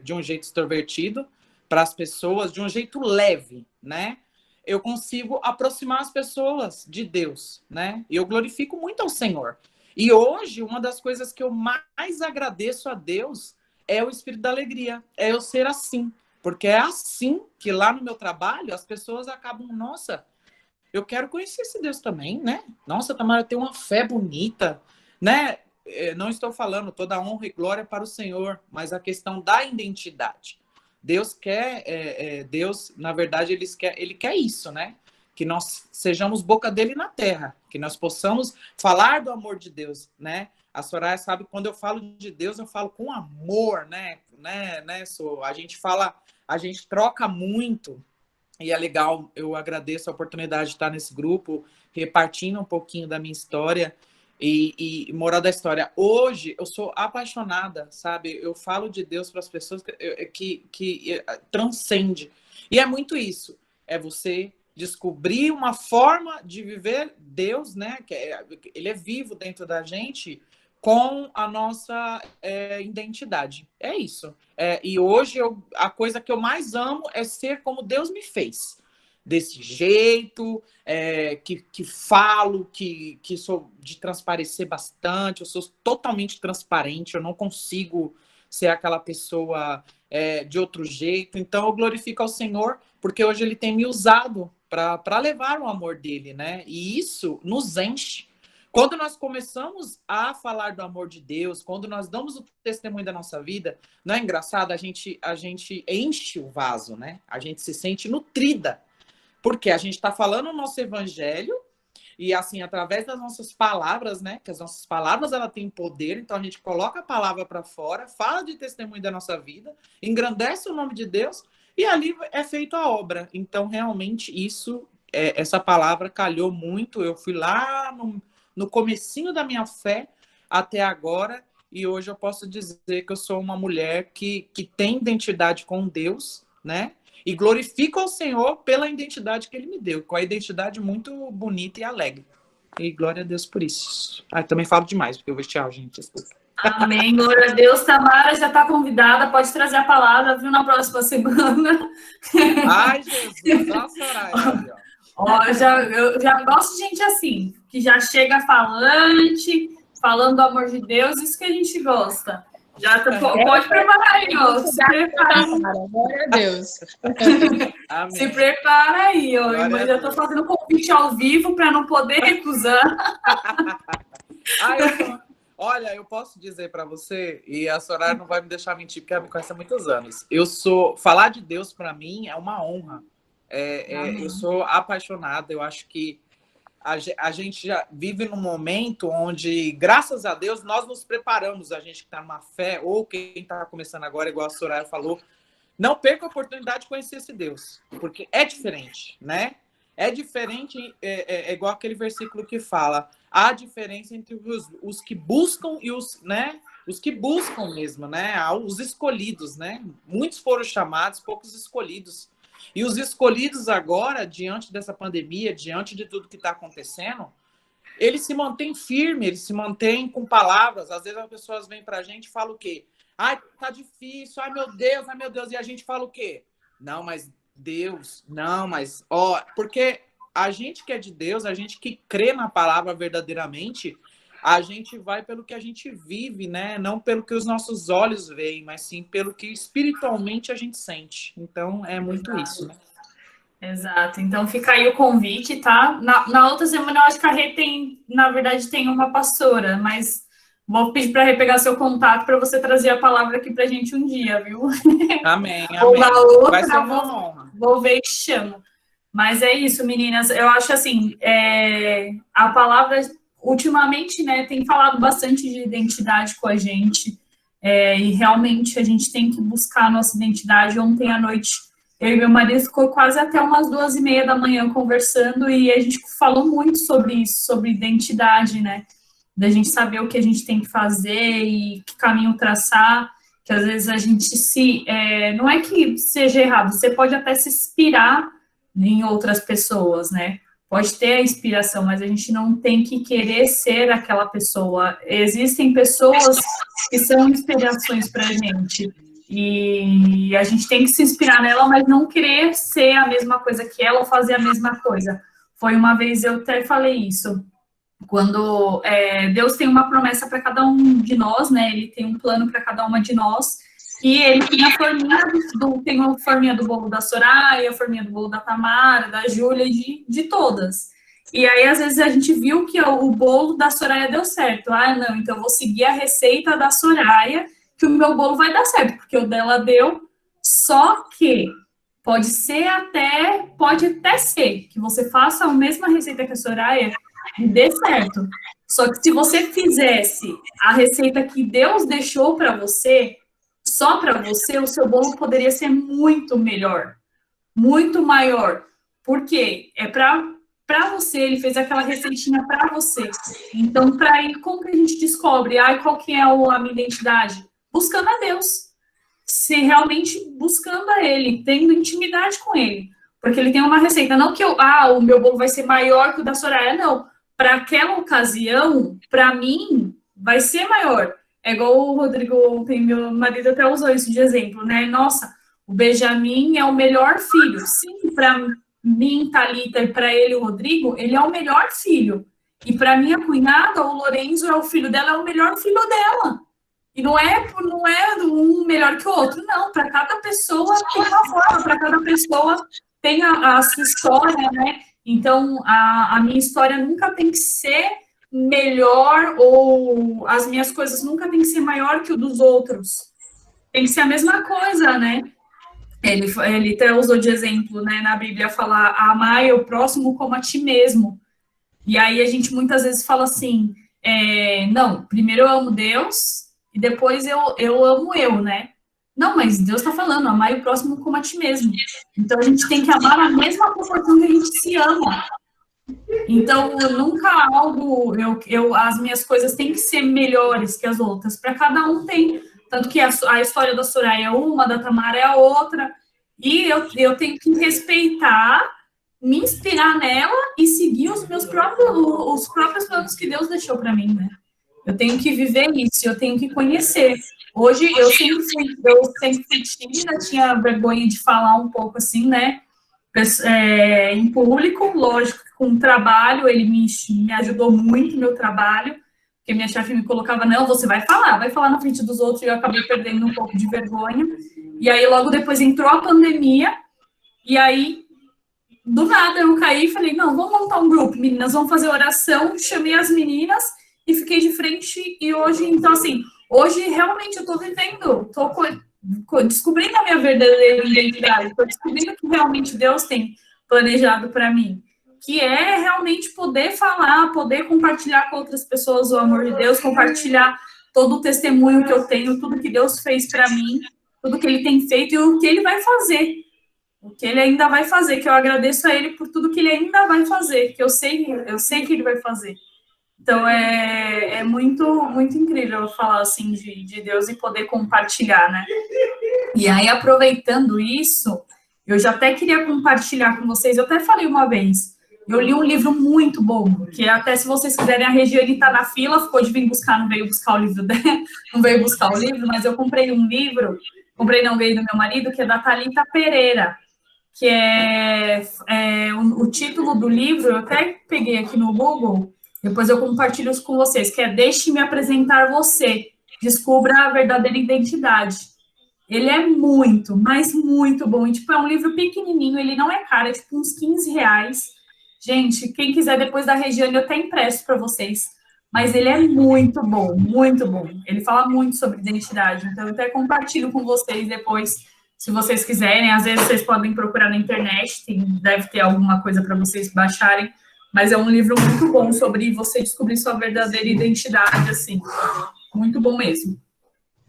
de um jeito extrovertido para as pessoas, de um jeito leve, né? Eu consigo aproximar as pessoas de Deus, né? E eu glorifico muito ao Senhor. E hoje, uma das coisas que eu mais agradeço a Deus é o espírito da alegria, é eu ser assim. Porque é assim que lá no meu trabalho as pessoas acabam, nossa, eu quero conhecer esse Deus também, né? Nossa, Tamara tem uma fé bonita, né? Não estou falando toda honra e glória para o Senhor, mas a questão da identidade. Deus quer, Deus, na verdade, ele quer isso, né? Que nós sejamos boca dele na terra, que nós possamos falar do amor de Deus, né? A Soraya sabe que quando eu falo de Deus, eu falo com amor, né? A gente troca muito, e é legal, eu agradeço a oportunidade de estar nesse grupo, repartindo um pouquinho da minha história, e moral da história. Hoje, eu sou apaixonada, sabe? Eu falo de Deus para as pessoas que transcende. E é muito isso, é você descobrir uma forma de viver Deus, né? Ele é vivo dentro da gente com a nossa identidade. É isso. E hoje a coisa que eu mais amo é ser como Deus me fez. Desse jeito, que falo, que sou de transparecer bastante, eu sou totalmente transparente, eu não consigo ser aquela pessoa de outro jeito. Então eu glorifico ao Senhor, porque hoje Ele tem me usado para levar o amor dele, né? E isso nos enche. Quando nós começamos a falar do amor de Deus, quando nós damos o testemunho da nossa vida, não é engraçado? A gente enche o vaso, né? A gente se sente nutrida, porque a gente está falando o nosso evangelho e, assim, através das nossas palavras, né? Que as nossas palavras, ela tem poder, então a gente coloca a palavra para fora, fala de testemunho da nossa vida, engrandece o nome de Deus, e ali é feita a obra. Então, realmente, essa palavra calhou muito. Eu fui lá no comecinho da minha fé até agora, e hoje eu posso dizer que eu sou uma mulher que tem identidade com Deus, né? E glorifico ao Senhor pela identidade que Ele me deu, com a identidade muito bonita e alegre. E glória a Deus por isso. Também falo demais, porque eu vou tchau, gente. Desculpa. Amém, glória a Deus. Tamara já está convidada, pode trazer a palavra, viu, na próxima semana. Ai, Jesus, olha a Soraya. Eu já gosto de gente assim, que já chega falante, falando do amor de Deus, isso que a gente gosta. Pode preparar aí, ó. Se prepara. Glória a Deus. Amém. Se prepara aí, ó. Mas eu estou fazendo convite ao vivo para não poder recusar. Olha, eu posso dizer para você, e a Soraya não vai me deixar mentir, porque ela me conhece há muitos anos. Falar de Deus para mim é uma honra. Eu sou apaixonada, eu acho que a gente já vive num momento onde, graças a Deus, nós nos preparamos, a gente que está numa fé, ou quem está começando agora, igual a Soraya falou, não perca a oportunidade de conhecer esse Deus, porque é diferente, né? É diferente, é igual aquele versículo que fala, há diferença entre os que buscam e os, né, os que buscam mesmo, né, os escolhidos, né? Muitos foram chamados, poucos escolhidos. E os escolhidos agora, diante dessa pandemia, diante de tudo que está acontecendo, eles se mantêm firmes, eles se mantêm com palavras. Às vezes as pessoas vêm para a gente e falam o quê? Ai, tá difícil, ai meu Deus. E a gente fala o quê? Não, mas Deus, não, mas... ó, porque a gente que é de Deus, a gente que crê na palavra verdadeiramente, a gente vai pelo que a gente vive, né? Não pelo que os nossos olhos veem, mas sim pelo que espiritualmente a gente sente. Então, é muito isso, né? Exato. Então, fica aí o convite, tá? Na outra semana, eu acho que a Rê tem, na verdade, tem uma pastora, mas vou pedir para a Rê pegar seu contato para você trazer a palavra aqui para a gente um dia, viu? Amém, Ou amém. na outra, Vai ser uma honra. Vou ver e chamo. Mas é isso, meninas. Eu acho assim, a palavra, ultimamente, né, tem falado bastante de identidade com a gente. E realmente a gente tem que buscar a nossa identidade. Ontem à noite, eu e meu marido ficou quase até umas 2:30 da manhã conversando e a gente falou muito sobre isso, sobre identidade, né? Da gente saber o que a gente tem que fazer e que caminho traçar, que às vezes a gente não é que seja errado, você pode até se inspirar em outras pessoas, né? Pode ter a inspiração, mas a gente não tem que querer ser aquela pessoa. Existem pessoas que são inspirações para a gente. E a gente tem que se inspirar nela, mas não querer ser a mesma coisa que ela ou fazer a mesma coisa. Foi uma vez, eu até falei isso, quando Deus tem uma promessa para cada um de nós, né? Ele tem um plano para cada uma de nós, e ele tem a forminha do bolo da Soraya, a forminha do bolo da Tamara, da Júlia, de todas. E aí, às vezes, a gente viu que o bolo da Soraya deu certo. Ah, não, então eu vou seguir a receita da Soraya, que o meu bolo vai dar certo, porque o dela deu, só que pode até ser que você faça a mesma receita que a Soraya e dê certo. Só que se você fizesse a receita que Deus deixou para você, só para você, o seu bolo poderia ser muito melhor, muito maior. Por quê? É para você, ele fez aquela receitinha para você. Então, para ir, como que a gente descobre? Qual que é a minha identidade? Buscando a Deus, se realmente buscando a Ele, tendo intimidade com Ele, porque Ele tem uma receita, não que o meu bolo vai ser maior que o da Soraya, não, para aquela ocasião, para mim, vai ser maior, é igual o Rodrigo ontem, meu marido até usou isso de exemplo, né, nossa, o Benjamin é o melhor filho, sim, para mim, Thalita, e para ele, o Rodrigo, ele é o melhor filho, e para minha cunhada, o Lorenzo é o filho dela, é o melhor filho dela. E não é um melhor que o outro, não. Para cada pessoa tem uma forma, para cada pessoa tem a sua história, né? Então, a minha história nunca tem que ser melhor, ou as minhas coisas nunca tem que ser maior que o dos outros. Tem que ser a mesma coisa, né? Ele até usou de exemplo, né, na Bíblia, falar, amar o próximo como a ti mesmo. E aí a gente muitas vezes fala assim, não, primeiro eu amo Deus, e depois eu amo eu, né? Não, mas Deus está falando, amar o próximo como a ti mesmo. Então, a gente tem que amar na mesma proporção que a gente se ama. Então, nunca as minhas coisas têm que ser melhores que as outras. Para cada um tem. Tanto que a história da Soraya é uma, da Tamara é a outra. E eu tenho que respeitar, me inspirar nela e seguir os próprios planos que Deus deixou para mim, né? Eu tenho que viver isso, eu tenho que conhecer. Hoje, eu sempre fui tímida, tinha vergonha de falar um pouco assim, né? Em público, lógico, com o trabalho, ele me ajudou muito no meu trabalho, porque minha chefe me colocava, não, você vai falar na frente dos outros, e eu acabei perdendo um pouco de vergonha. E aí, logo depois, entrou a pandemia, e aí, do nada, eu caí e falei, não, vamos montar um grupo, meninas, vamos fazer oração, chamei as meninas, e fiquei de frente, e hoje, então, assim, hoje realmente eu tô vivendo, tô descobrindo a minha verdadeira identidade, tô descobrindo o que realmente Deus tem planejado para mim, que é realmente poder falar, poder compartilhar com outras pessoas o amor de Deus, compartilhar todo o testemunho que eu tenho, tudo que Deus fez para mim, tudo que Ele tem feito e o que Ele vai fazer. o que ele ainda vai fazer, que eu agradeço a ele por tudo que ele ainda vai fazer, que eu sei que ele vai fazer. Então, é muito, muito incrível falar, assim, de Deus e poder compartilhar, né? E aí, aproveitando isso, eu já até queria compartilhar com vocês, eu até falei uma vez, eu li um livro muito bom, que até se vocês quiserem, a Regiane está na fila, ficou de vir buscar, não veio buscar o livro dela, não veio buscar o livro, mas eu comprei um livro, veio do meu marido, que é da Thalita Pereira, que o título do livro, eu até peguei aqui no Google, depois eu compartilho isso com vocês, que é Deixe-me apresentar você, descubra a verdadeira identidade. Ele é muito, mas muito bom, e tipo, é um livro pequenininho, ele não é caro, é tipo uns R$15. Gente, quem quiser depois da Regiane, eu até empresto para vocês, mas ele é muito bom, muito bom. Ele fala muito sobre identidade, então eu até compartilho com vocês depois, se vocês quiserem. Às vezes vocês podem procurar na internet, deve ter alguma coisa para vocês baixarem, mas é um livro muito bom sobre você descobrir sua verdadeira identidade, assim, muito bom mesmo.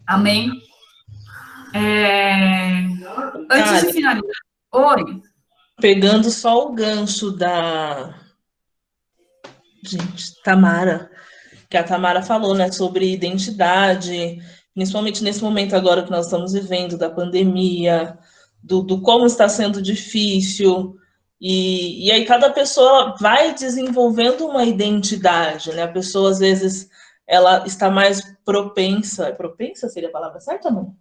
Amém? Antes de finalizar, oi. Pegando só o gancho da Tamara, que a Tamara falou, né, sobre identidade, principalmente nesse momento agora que nós estamos vivendo, da pandemia, do como está sendo difícil, e aí cada pessoa vai desenvolvendo uma identidade, né? A pessoa, às vezes, ela está mais propensa seria a palavra certa, não?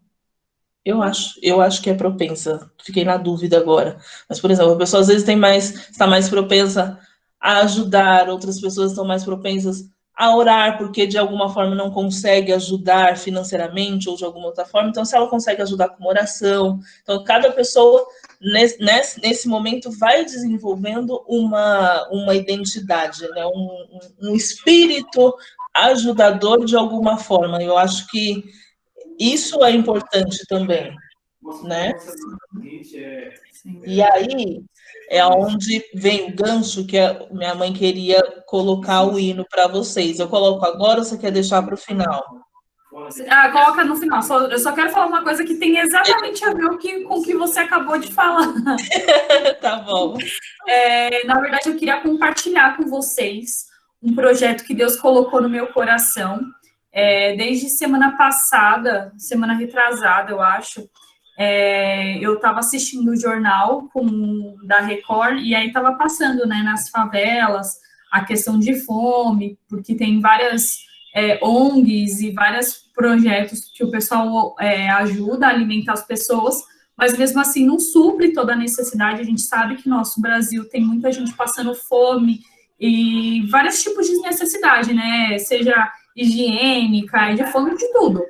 Eu acho que é propensa, fiquei na dúvida agora. Mas, por exemplo, a pessoa às vezes está mais propensa a ajudar, outras pessoas estão mais propensas a orar, porque de alguma forma não consegue ajudar financeiramente ou de alguma outra forma. Então, se ela consegue ajudar com uma oração, então cada pessoa nesse momento vai desenvolvendo uma identidade, né? um espírito ajudador de alguma forma. Eu acho que isso é importante também, né? E aí é onde vem o gancho que minha mãe queria colocar o hino para vocês. Eu coloco agora ou você quer deixar para o final? Coloca no final. Eu só quero falar uma coisa que tem exatamente a ver com o que você acabou de falar. Tá bom. Na verdade, eu queria compartilhar com vocês um projeto que Deus colocou no meu coração. Desde semana passada, semana retrasada, eu acho, eu estava assistindo o jornal da Record, e aí estava passando, né, nas favelas a questão de fome, porque tem várias ONGs e vários projetos que o pessoal ajuda a alimentar as pessoas, mas mesmo assim não supre toda a necessidade. A gente sabe que nosso Brasil tem muita gente passando fome e vários tipos de necessidade, né, seja higiênica, de fome, de tudo.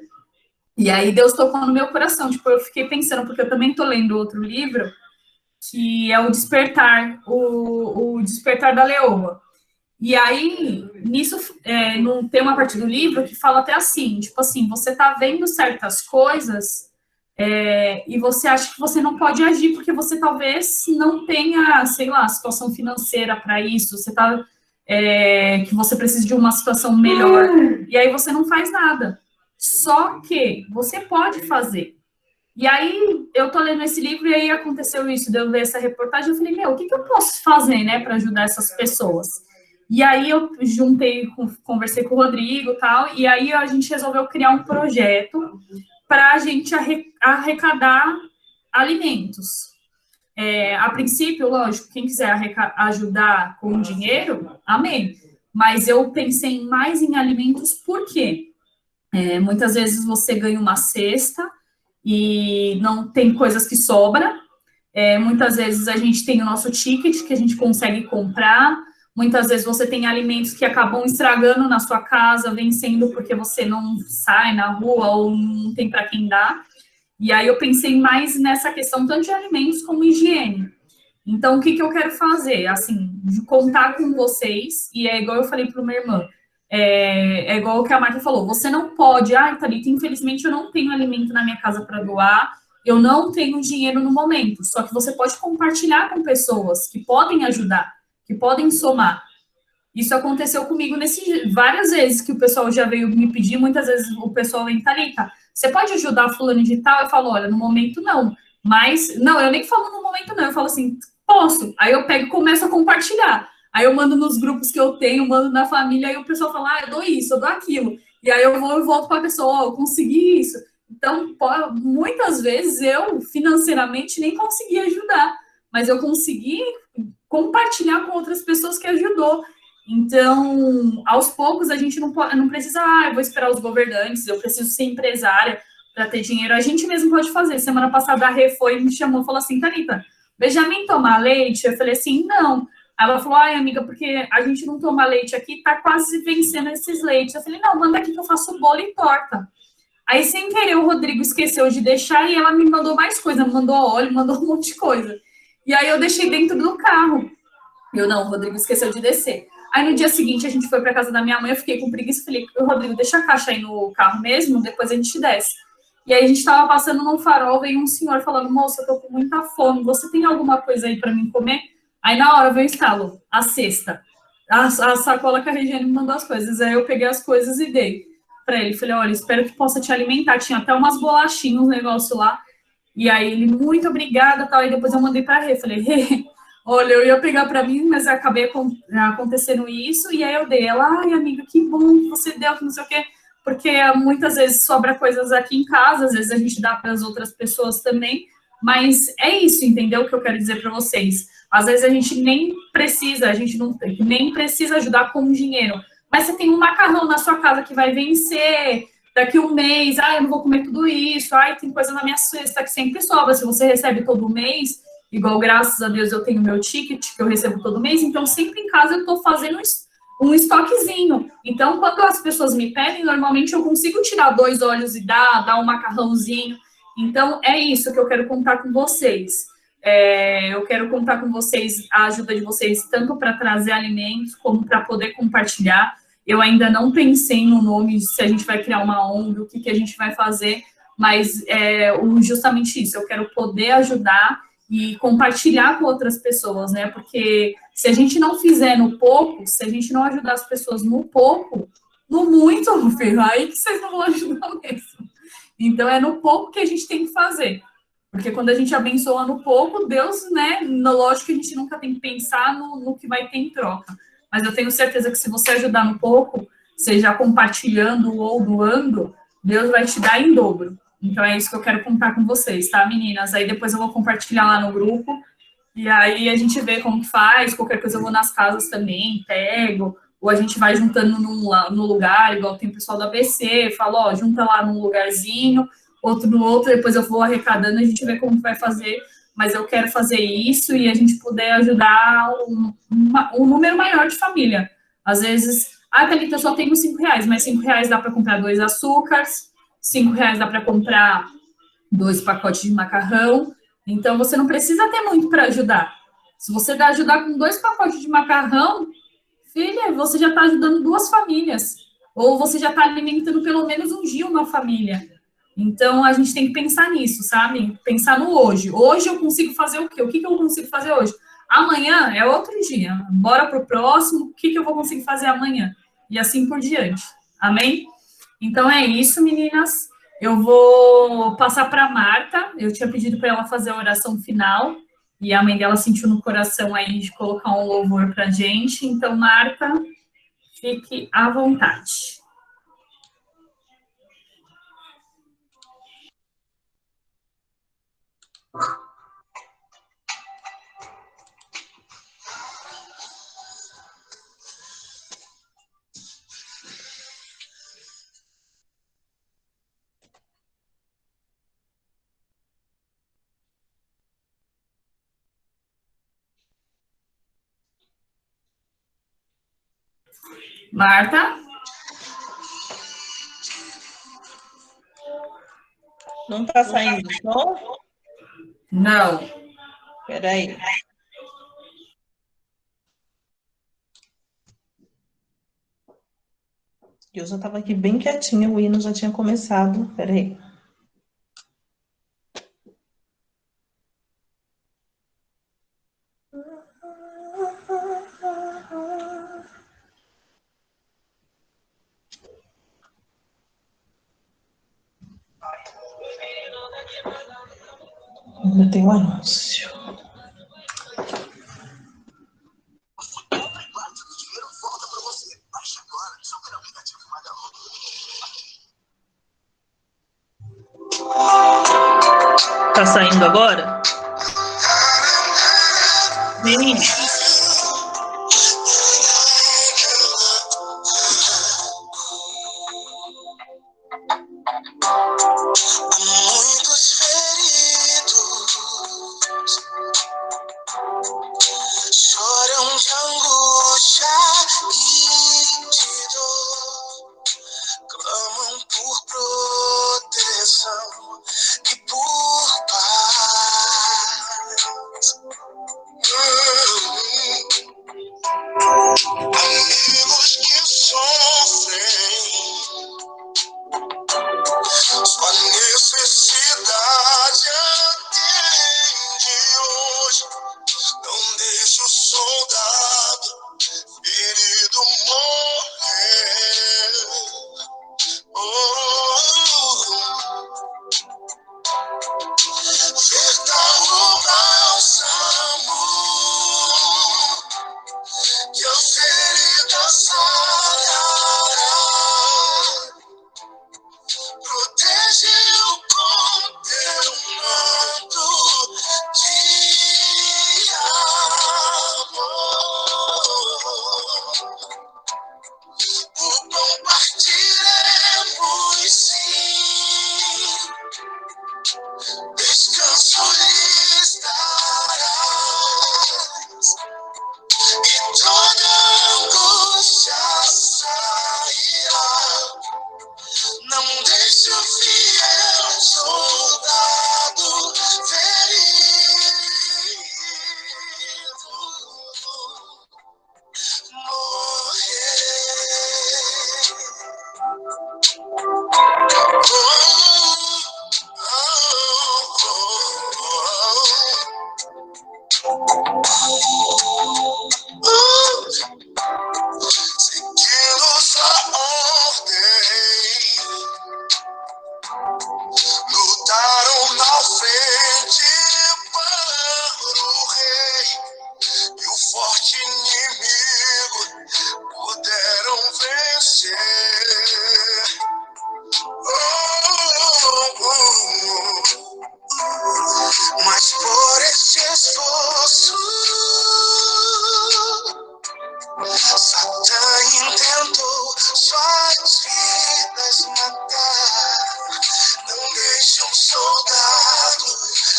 E aí Deus tocou no meu coração, tipo, eu fiquei pensando, porque eu também tô lendo outro livro, que é o Despertar, o Despertar da Leoa. E aí, nisso, tem uma parte do livro que fala até assim, tipo assim, você tá vendo certas coisas e você acha que você não pode agir, porque você talvez não tenha, sei lá, situação financeira para isso, você tá... que você precisa de uma situação melhor, e aí você não faz nada. Só que você pode fazer. E aí, eu tô lendo esse livro, e aí aconteceu isso, de eu ler essa reportagem, eu falei, o que eu posso fazer, né, para ajudar essas pessoas? E aí, eu conversei com o Rodrigo e tal, e aí a gente resolveu criar um projeto para a gente arrecadar alimentos. A princípio, lógico, quem quiser ajudar com dinheiro, amém. Mas eu pensei mais em alimentos, por quê? Muitas vezes você ganha uma cesta e não tem coisas que sobram. Muitas vezes a gente tem o nosso ticket que a gente consegue comprar. Muitas vezes você tem alimentos que acabam estragando na sua casa, vencendo porque você não sai na rua ou não tem para quem dar. E aí eu pensei mais nessa questão tanto de alimentos como higiene. Então, o que eu quero fazer? Assim, de contar com vocês, e é igual eu falei para uma irmã, igual o que a Marta falou, você não pode, Thalita, infelizmente eu não tenho alimento na minha casa para doar, eu não tenho dinheiro no momento, só que você pode compartilhar com pessoas que podem ajudar, que podem somar. Isso aconteceu comigo várias vezes que o pessoal já veio me pedir, muitas vezes o pessoal vem, Thalita, você pode ajudar fulano de tal? Eu falo, olha, no momento não, Mas, não, eu nem falo no momento, não. Eu falo assim, posso. Aí eu pego e começo a compartilhar. Aí eu mando nos grupos que eu tenho, mando na família, aí o pessoal fala, ah, eu dou isso, eu dou aquilo. E aí eu vou e volto para a pessoa, ó, eu consegui isso. Então, muitas vezes eu, financeiramente, nem consegui ajudar, mas eu consegui compartilhar com outras pessoas que ajudou. Então, aos poucos, a gente não precisa, eu vou esperar os governantes, eu preciso ser empresária para ter dinheiro. A gente mesmo pode fazer. Semana passada a Rê foi e me chamou e falou assim, Thalita, Benjamin tomar leite? Eu falei assim, não. Ela falou, ai, amiga, porque a gente não toma leite aqui, tá quase vencendo esses leites. Eu falei, não, manda aqui que eu faço bolo e torta. Aí, sem querer, o Rodrigo esqueceu de deixar e ela me mandou mais coisa, me mandou óleo, mandou um monte de coisa. E aí eu deixei dentro do carro. Eu não, o Rodrigo esqueceu de descer. Aí no dia seguinte a gente foi para casa da minha mãe, eu fiquei com preguiça, falei, Rodrigo, deixa a caixa aí no carro mesmo, depois a gente desce. E aí a gente estava passando num farol, veio um senhor falando, moça, eu tô com muita fome, você tem alguma coisa aí para mim comer? Aí na hora veio o estalo, a cesta, a sacola que a Regiane me mandou as coisas. Aí eu peguei as coisas e dei para ele. Falei, olha, espero que possa te alimentar. Tinha até umas bolachinhas, um negócio lá. E aí ele, muito obrigada, tal. E depois eu mandei para a Rê, falei, Rê, olha, eu ia pegar para mim, mas acabei acontecendo isso. E aí eu dei. Ela, ai, amiga, que bom que você deu, que não sei o quê. Porque muitas vezes sobra coisas aqui em casa, às vezes a gente dá para as outras pessoas também. Mas é isso, entendeu? O que eu quero dizer para vocês. Às vezes a gente nem precisa, a gente não nem precisa ajudar com dinheiro. Mas você tem um macarrão na sua casa que vai vencer daqui um mês, eu não vou comer tudo isso, tem coisa na minha cesta que sempre sobra. Se você recebe todo mês, igual graças a Deus eu tenho meu ticket que eu recebo todo mês, então sempre em casa eu estou fazendo um estoquezinho. Então, quando as pessoas me pedem, normalmente eu consigo tirar 2 óleos e dar um macarrãozinho. Então, é isso que eu quero contar com vocês. Eu quero contar com vocês, a ajuda de vocês, tanto para trazer alimentos, como para poder compartilhar. Eu ainda não pensei no nome, se a gente vai criar uma ONG, o que a gente vai fazer, mas justamente isso, eu quero poder ajudar e compartilhar com outras pessoas, né? Porque se a gente não fizer no pouco, se a gente não ajudar as pessoas no pouco, no muito, filho, aí que vocês não vão ajudar mesmo. Então, é no pouco que a gente tem que fazer. Porque quando a gente abençoa no pouco, Deus, né? Lógico que a gente nunca tem que pensar no que vai ter em troca. Mas eu tenho certeza que se você ajudar no pouco, seja compartilhando ou doando, Deus vai te dar em dobro. Então é isso que eu quero contar com vocês, tá, meninas? Aí depois eu vou compartilhar lá no grupo. E aí a gente vê como que faz. Qualquer coisa eu vou nas casas também, pego. Ou a gente vai juntando no lugar, igual tem o pessoal do ABC, fala, ó, junta lá num lugarzinho, outro no outro, depois eu vou arrecadando, a gente vê como que vai fazer, mas eu quero fazer isso e a gente puder ajudar um número maior de família. Às vezes, Thalita, eu só tenho R$ 5, mas R$ 5 dá para comprar 2 açúcares, R$ 5 dá para comprar 2 pacotes de macarrão, então você não precisa ter muito para ajudar. Se você ajudar com 2 pacotes de macarrão, filha, você já está ajudando 2 famílias, ou você já está alimentando pelo menos um dia uma família. Então, a gente tem que pensar nisso, sabe? Pensar no hoje. Hoje eu consigo fazer o quê? O que eu consigo fazer hoje? Amanhã é outro dia. Bora para o próximo. O que eu vou conseguir fazer amanhã? E assim por diante. Amém? Então, é isso, meninas. Eu vou passar para a Marta. Eu tinha pedido para ela fazer a oração final. E a mãe dela sentiu no coração aí de colocar um louvor para a gente. Então, Marta, fique à vontade. Marta? Não está saindo o som? Não. Espera aí. Eu já estava aqui bem quietinha, o hino já tinha começado. Espera aí. Ainda tem um anúncio. Tá saindo agora? Menina. Muitos feridos choram de angústia e de dor, clamam por proteção e por paz. Amigos que sofrem, sua necessidade atende hoje. Não deixe o soldado ferido morrer. Verta o bálsamo que a ferida sarará. Protege-o com teu manto de amor. O pão partiremos, sim, descanso lhes darás, e toda angústia sairá. Não deixe o fiel soldado ferido seguimos a ordem, lutaram na frente para o rei, e o forte inimigo puderam vencer. Mas por este esforço Satã intentou suas vidas matar. Não deixe um soldado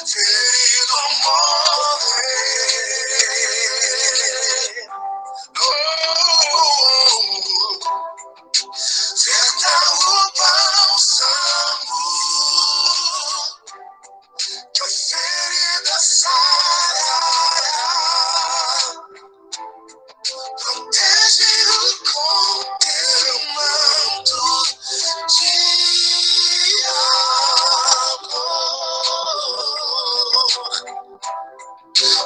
ferido morrer. Verta o bálsamo que a ferida sarará. Protege-o com teu manto de amor.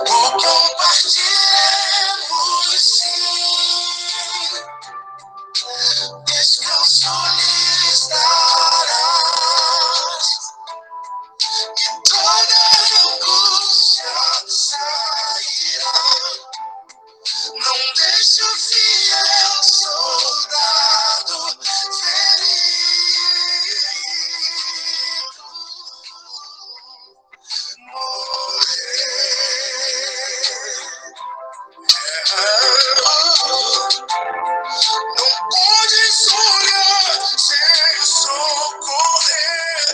O compartilhemos, sim, descanso lhes darás, e toda angústia sairá. Não deixe o fiel soldado ferido morrer. Não podes olhar sem socorrer.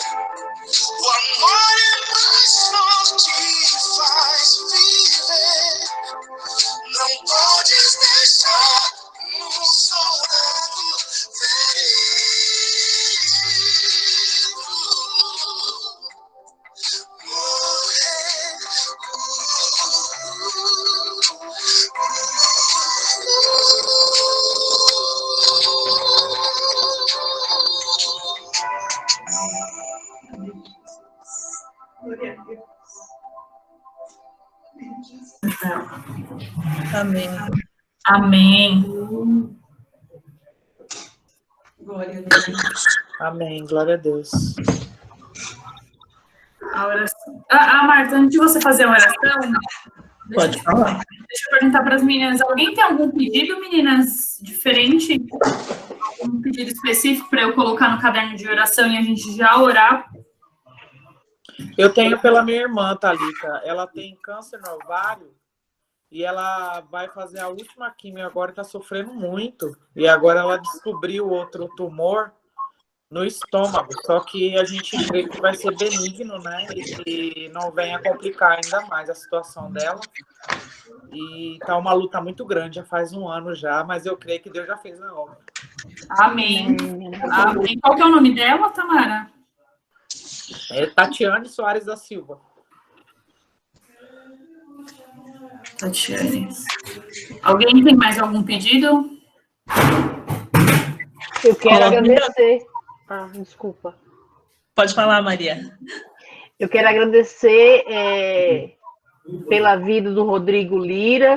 O amor é mais forte e faz viver. Não podes deixar um soldado ferido morrer. Amém. Amém. Amém, glória a Deus. A oração. Marta, antes de você fazer a oração, Pode falar. deixa eu perguntar para as meninas. Alguém tem algum pedido, meninas, diferente? Um pedido específico para eu colocar no caderno de oração e a gente já orar? Eu tenho pela minha irmã, Thalita. Ela tem câncer no ovário e ela vai fazer a última quimio agora, está sofrendo muito. E agora ela descobriu outro tumor no estômago. Só que a gente crê que vai ser benigno, né? E que não venha complicar ainda mais a situação dela. E tá uma luta muito grande, já faz 1 ano já, mas eu creio que Deus já fez a obra. Amém. Amém. Qual que é o nome dela, Tamara? É Tatiane Soares da Silva. Tatiane. Alguém tem mais algum pedido? Eu quero Coloca- agradecer. Desculpa. Pode falar, Maria. Eu quero agradecer pela vida do Rodrigo Lira,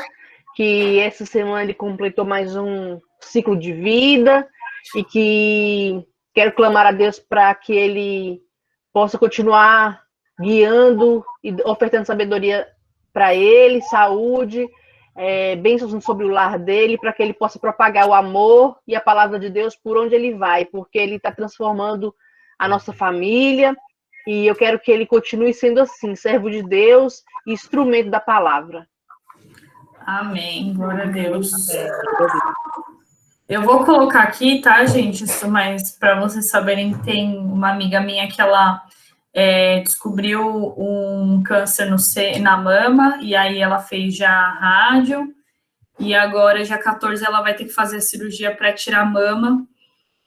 que essa semana ele completou mais um ciclo de vida e que quero clamar a Deus para que ele possa continuar guiando e ofertando sabedoria para ele, saúde, bênçãos sobre o lar dele, para que ele possa propagar o amor e a palavra de Deus por onde ele vai, porque ele está transformando a nossa família, e eu quero que ele continue sendo assim, servo de Deus e instrumento da palavra. Amém. Glória a Deus. Eu vou colocar aqui, tá, gente? Isso, mas para vocês saberem, tem uma amiga minha que ela descobriu um câncer na mama, e aí ela fez já rádio, e agora, dia 14, ela vai ter que fazer a cirurgia para tirar a mama.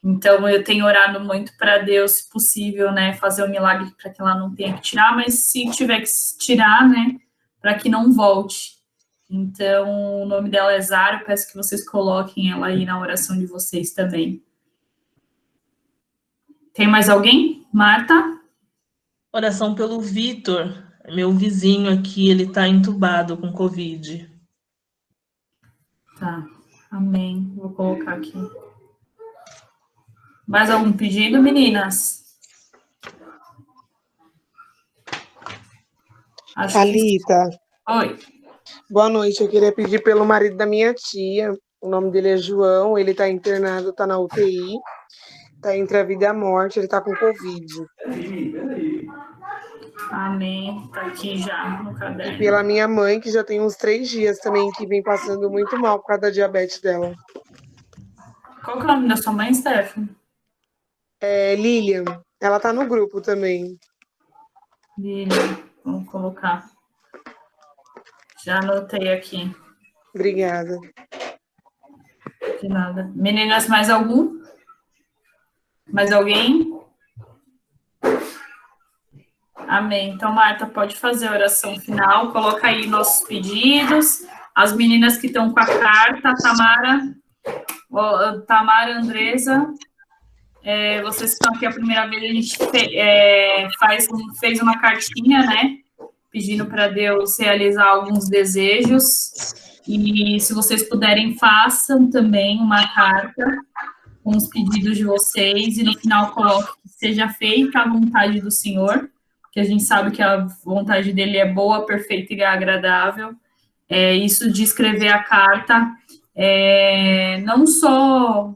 Então, eu tenho orado muito para Deus, se possível, né, fazer um milagre para que ela não tenha que tirar, mas se tiver que tirar, né, para que não volte. Então, o nome dela é Zara, eu peço que vocês coloquem ela aí na oração de vocês também. Tem mais alguém? Marta? Oração pelo Vitor, meu vizinho aqui, ele está entubado com Covid. Tá, amém. Vou colocar aqui. Mais algum pedido, meninas? Thalita, Oi. boa noite. Eu queria pedir pelo marido da minha tia. O nome dele é João. Ele está internado, está na UTI. Está entre a vida e a morte. Ele está com Covid. Amém. Tá aqui já no E caderno. pela minha mãe, que já tem uns 3 dias também, que vem passando muito mal por causa da diabetes dela. Qual que é o nome da sua mãe, Stephanie? Lilian. Ela tá no grupo também. Lilian. Vamos colocar. Já anotei aqui. Obrigada. De nada. Meninas, mais algum? Mais alguém? Amém. Então, Marta, pode fazer a oração final. Coloca aí nossos pedidos. As meninas que estão com a carta, Tamara, Andresa, vocês que estão aqui a primeira vez, a gente fez uma cartinha, né? Pedindo para Deus realizar alguns desejos. E se vocês puderem, façam também uma carta com os pedidos de vocês e no final coloque que seja feita a vontade do Senhor, porque a gente sabe que a vontade dele é boa, perfeita e agradável. Isso de escrever a carta não só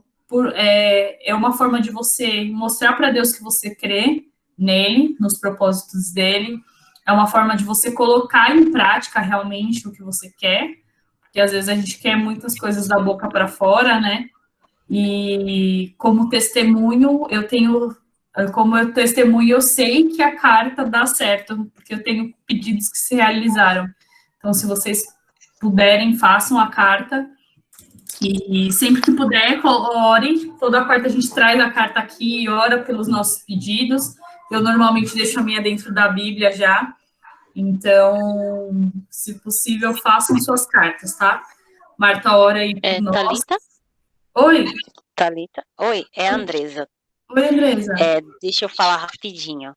é uma forma de você mostrar para Deus que você crê nele, nos propósitos dele, é uma forma de você colocar em prática realmente o que você quer, porque às vezes a gente quer muitas coisas da boca para fora, né? E como testemunho, eu sei que a carta dá certo, porque eu tenho pedidos que se realizaram. Então, se vocês puderem, façam a carta. E sempre que puder, orem. Toda quarta a gente traz a carta aqui e ora pelos nossos pedidos. Eu normalmente deixo a minha dentro da Bíblia já. Então, se possível, façam suas cartas, tá? Marta, ora aí por nós. Thalita? Oi. Thalita? Oi, é a Andresa. Oi, Andresa. Deixa eu falar rapidinho.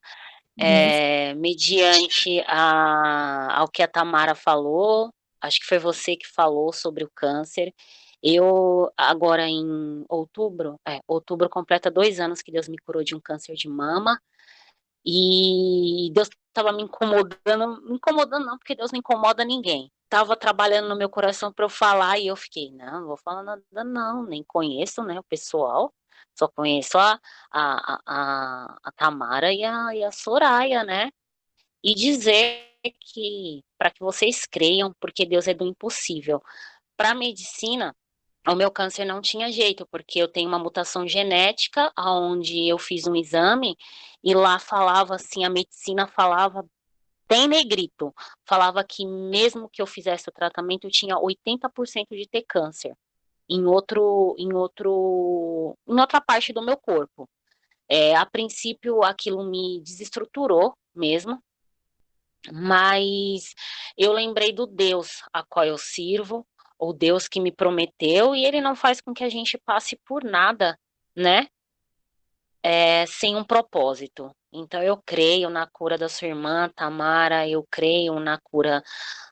Mediante ao que a Tamara falou, acho que foi você que falou sobre o câncer. Eu, agora em outubro completa 2 anos que Deus me curou de um câncer de mama. E Deus estava me incomodando não, porque Deus não incomoda ninguém. Estava trabalhando no meu coração para eu falar e eu fiquei, não vou falar nada não, nem conheço, né, o pessoal, só conheço a Tamara e a Soraya, né, e dizer que, para que vocês creiam, porque Deus é do impossível. Para a medicina, o meu câncer não tinha jeito, porque eu tenho uma mutação genética, onde eu fiz um exame, e lá falava assim, a medicina falava bem negrito, falava que mesmo que eu fizesse o tratamento, eu tinha 80% de ter câncer em outra parte do meu corpo. A princípio, aquilo me desestruturou mesmo, mas eu lembrei do Deus a qual eu sirvo, o Deus que me prometeu, e ele não faz com que a gente passe por nada, né? Sem um propósito. Então eu creio na cura da sua irmã, Tamara, eu creio na cura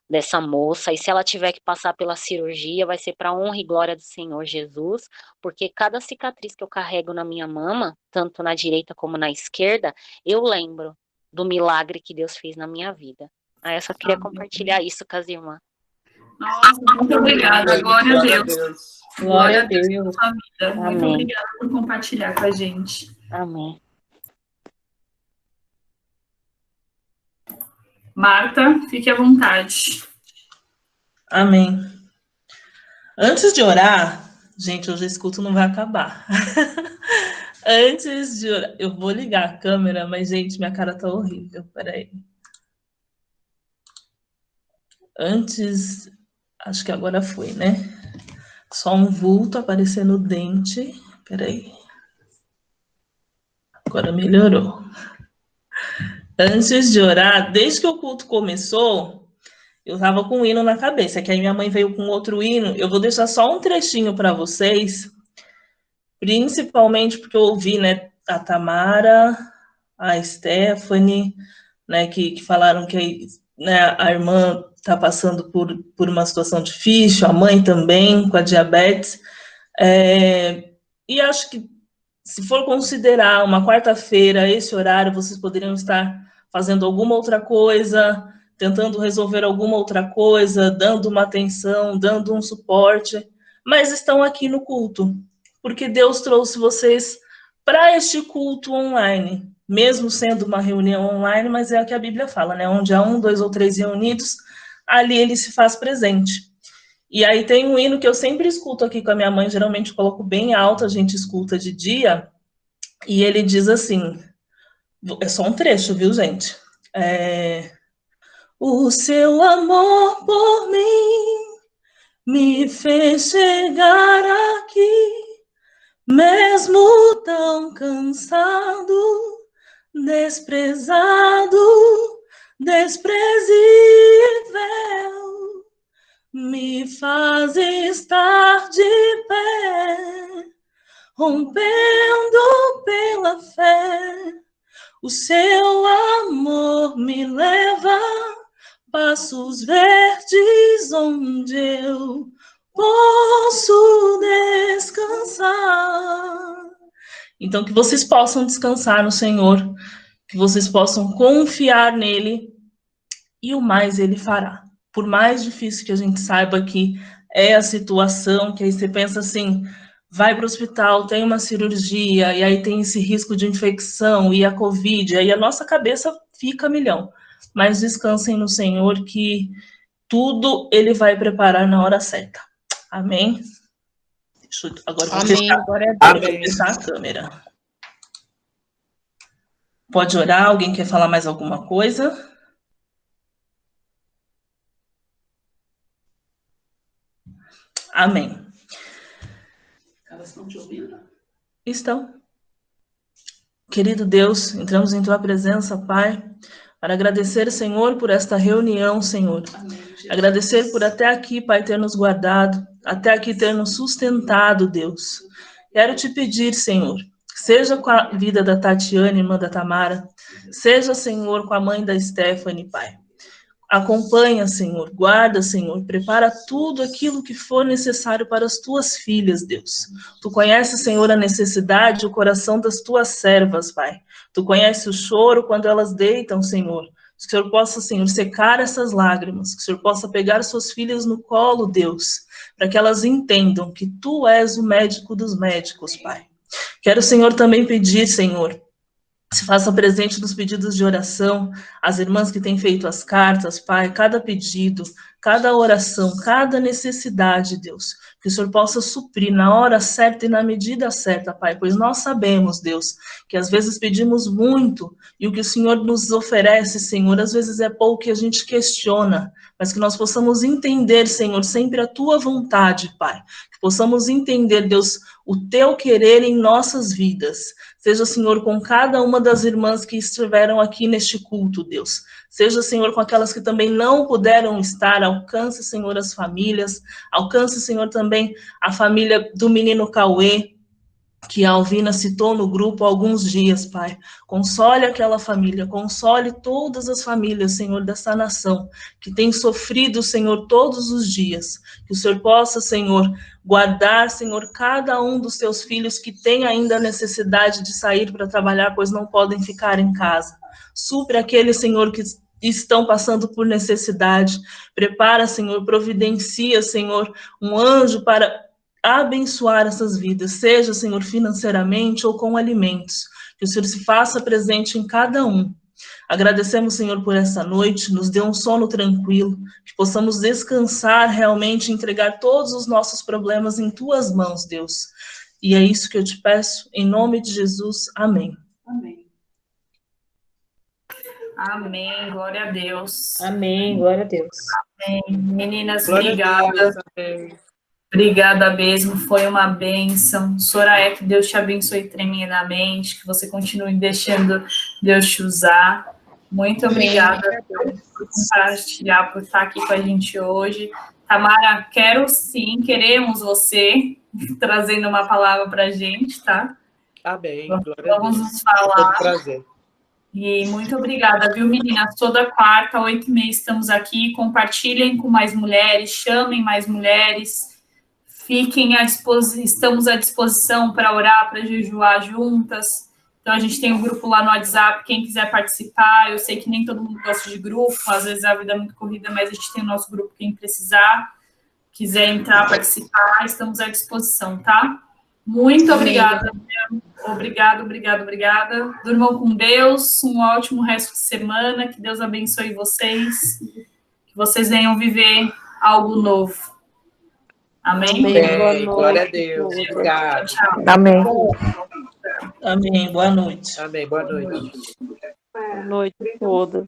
dessa moça, e se ela tiver que passar pela cirurgia, vai ser para honra e glória do Senhor Jesus, porque cada cicatriz que eu carrego na minha mama, tanto na direita como na esquerda, eu lembro do milagre que Deus fez na minha vida. Aí eu só queria compartilhar isso com as irmãs. Nossa, muito obrigada. Glória a Deus. Glória a Deus. Pela sua vida. Muito obrigada por compartilhar com a gente. Amém. Marta, fique à vontade. Amém. Antes de orar, gente, hoje o escuto não vai acabar. Antes de orar, eu vou ligar a câmera, mas, gente, minha cara tá horrível. Peraí. Antes, acho que agora foi, né? Só um vulto aparecendo no dente. Peraí. Agora melhorou. Antes de orar, desde que o culto começou, eu tava com um hino na cabeça, que aí minha mãe veio com outro hino. Eu vou deixar só um trechinho para vocês, principalmente porque eu ouvi, né, a Tamara, a Stephanie, né, que falaram que, né, a irmã está passando por uma situação difícil, a mãe também, com a diabetes. E acho que, se for considerar uma quarta-feira, esse horário, vocês poderiam estar fazendo alguma outra coisa, tentando resolver alguma outra coisa, dando uma atenção, dando um suporte, mas estão aqui no culto, porque Deus trouxe vocês para este culto online, mesmo sendo uma reunião online, mas é o que a Bíblia fala, né? Onde há 1, 2 ou 3 reunidos, ali ele se faz presente. E aí tem um hino que eu sempre escuto aqui com a minha mãe, geralmente coloco bem alto, a gente escuta de dia, e ele diz assim, é só um trecho, viu, gente? O seu amor por mim me fez chegar aqui, mesmo tão cansado, desprezado, desprezível, me faz estar de pé, rompendo pela fé. O seu amor me leva passos verdes onde eu posso descansar. Então, que vocês possam descansar no Senhor, que vocês possam confiar nele, e o mais ele fará. Por mais difícil que a gente saiba que é a situação, que aí você pensa assim, vai para o hospital, tem uma cirurgia, e aí tem esse risco de infecção, e a Covid, aí a nossa cabeça fica a milhão. Mas descansem no Senhor, que tudo ele vai preparar na hora certa. Amém? Agora vou fechar a câmera. Pode orar? Alguém quer falar mais alguma coisa? Amém. Elas estão te ouvindo? Estão. Querido Deus, entramos em tua presença, Pai, para agradecer, Senhor, por esta reunião, Senhor. Amém, agradecer por até aqui, Pai, ter nos guardado, até aqui ter nos sustentado, Deus. Quero te pedir, Senhor, seja com a vida da Tatiane, irmã da Tamara, seja, Senhor, com a mãe da Stephanie, Pai. Acompanha, Senhor, guarda, Senhor, prepara tudo aquilo que for necessário para as tuas filhas, Deus. Tu conheces, Senhor, a necessidade, o coração das tuas servas, Pai. Tu conheces o choro quando elas deitam, Senhor, Que o Senhor possa, Senhor, secar essas lágrimas, que o Senhor possa pegar suas filhas no colo, Deus, para que elas entendam que Tu és o médico dos médicos, Pai. Quero, Senhor, também pedir, Senhor, se faça presente nos pedidos de oração, as irmãs que têm feito as cartas, Pai, cada pedido, cada oração, cada necessidade, Deus, que o Senhor possa suprir na hora certa e na medida certa, Pai, pois nós sabemos, Deus, que às vezes pedimos muito e o que o Senhor nos oferece, Senhor, às vezes é pouco e a gente questiona, mas que nós possamos entender, Senhor, sempre a Tua vontade, Pai, que possamos entender, Deus, o Teu querer em nossas vidas. Seja, Senhor, com cada uma das irmãs que estiveram aqui neste culto, Deus. Seja, Senhor, com aquelas que também não puderam estar. Alcance, Senhor, as famílias. Alcance, Senhor, também a família do menino Cauê, que a Alvina citou no grupo há alguns dias, Pai. Console aquela família, console todas as famílias, Senhor, dessa nação, que tem sofrido, Senhor, todos os dias. Que o Senhor possa, Senhor, guardar, Senhor, cada um dos teus filhos que tem ainda a necessidade de sair para trabalhar, pois não podem ficar em casa. Supre aqueles, Senhor, que estão passando por necessidade. Prepara, Senhor, providencia, Senhor, um anjo para abençoar essas vidas, seja, Senhor, financeiramente ou com alimentos, que o Senhor se faça presente em cada um. Agradecemos, Senhor, por essa noite, nos dê um sono tranquilo, que possamos descansar realmente, entregar todos os nossos problemas em Tuas mãos, Deus. E é isso que eu te peço, em nome de Jesus, amém. Amém. Amém, glória a Deus. Amém, glória a Deus. Amém. Meninas, Glória a Deus, obrigada. amém. Obrigada mesmo, foi uma bênção. Soraya, que Deus te abençoe tremendamente, que você continue deixando Deus te usar. Muito obrigada por compartilhar, por estar aqui com a gente hoje. Tamara, queremos você trazendo uma palavra para a gente, tá? Amém, glória a Deus. Vamos nos falar. Todo prazer. E muito obrigada, viu, meninas? Toda quarta, 8h30, estamos aqui. Compartilhem com mais mulheres, chamem mais mulheres. Fiquem à disposição, estamos à disposição para orar, para jejuar juntas. Então, a gente tem um grupo lá no WhatsApp, quem quiser participar. Eu sei que nem todo mundo gosta de grupo, às vezes a vida é muito corrida, mas a gente tem o nosso grupo, quem precisar, quiser entrar, participar, estamos à disposição, tá? Muito obrigada. Obrigada. Durmam com Deus, um ótimo resto de semana, que Deus abençoe vocês, que vocês venham viver algo novo. Amém? Amém. Glória a Deus. Obrigado. Tchau. Amém. Amém, boa noite. Amém, boa noite. Boa noite toda.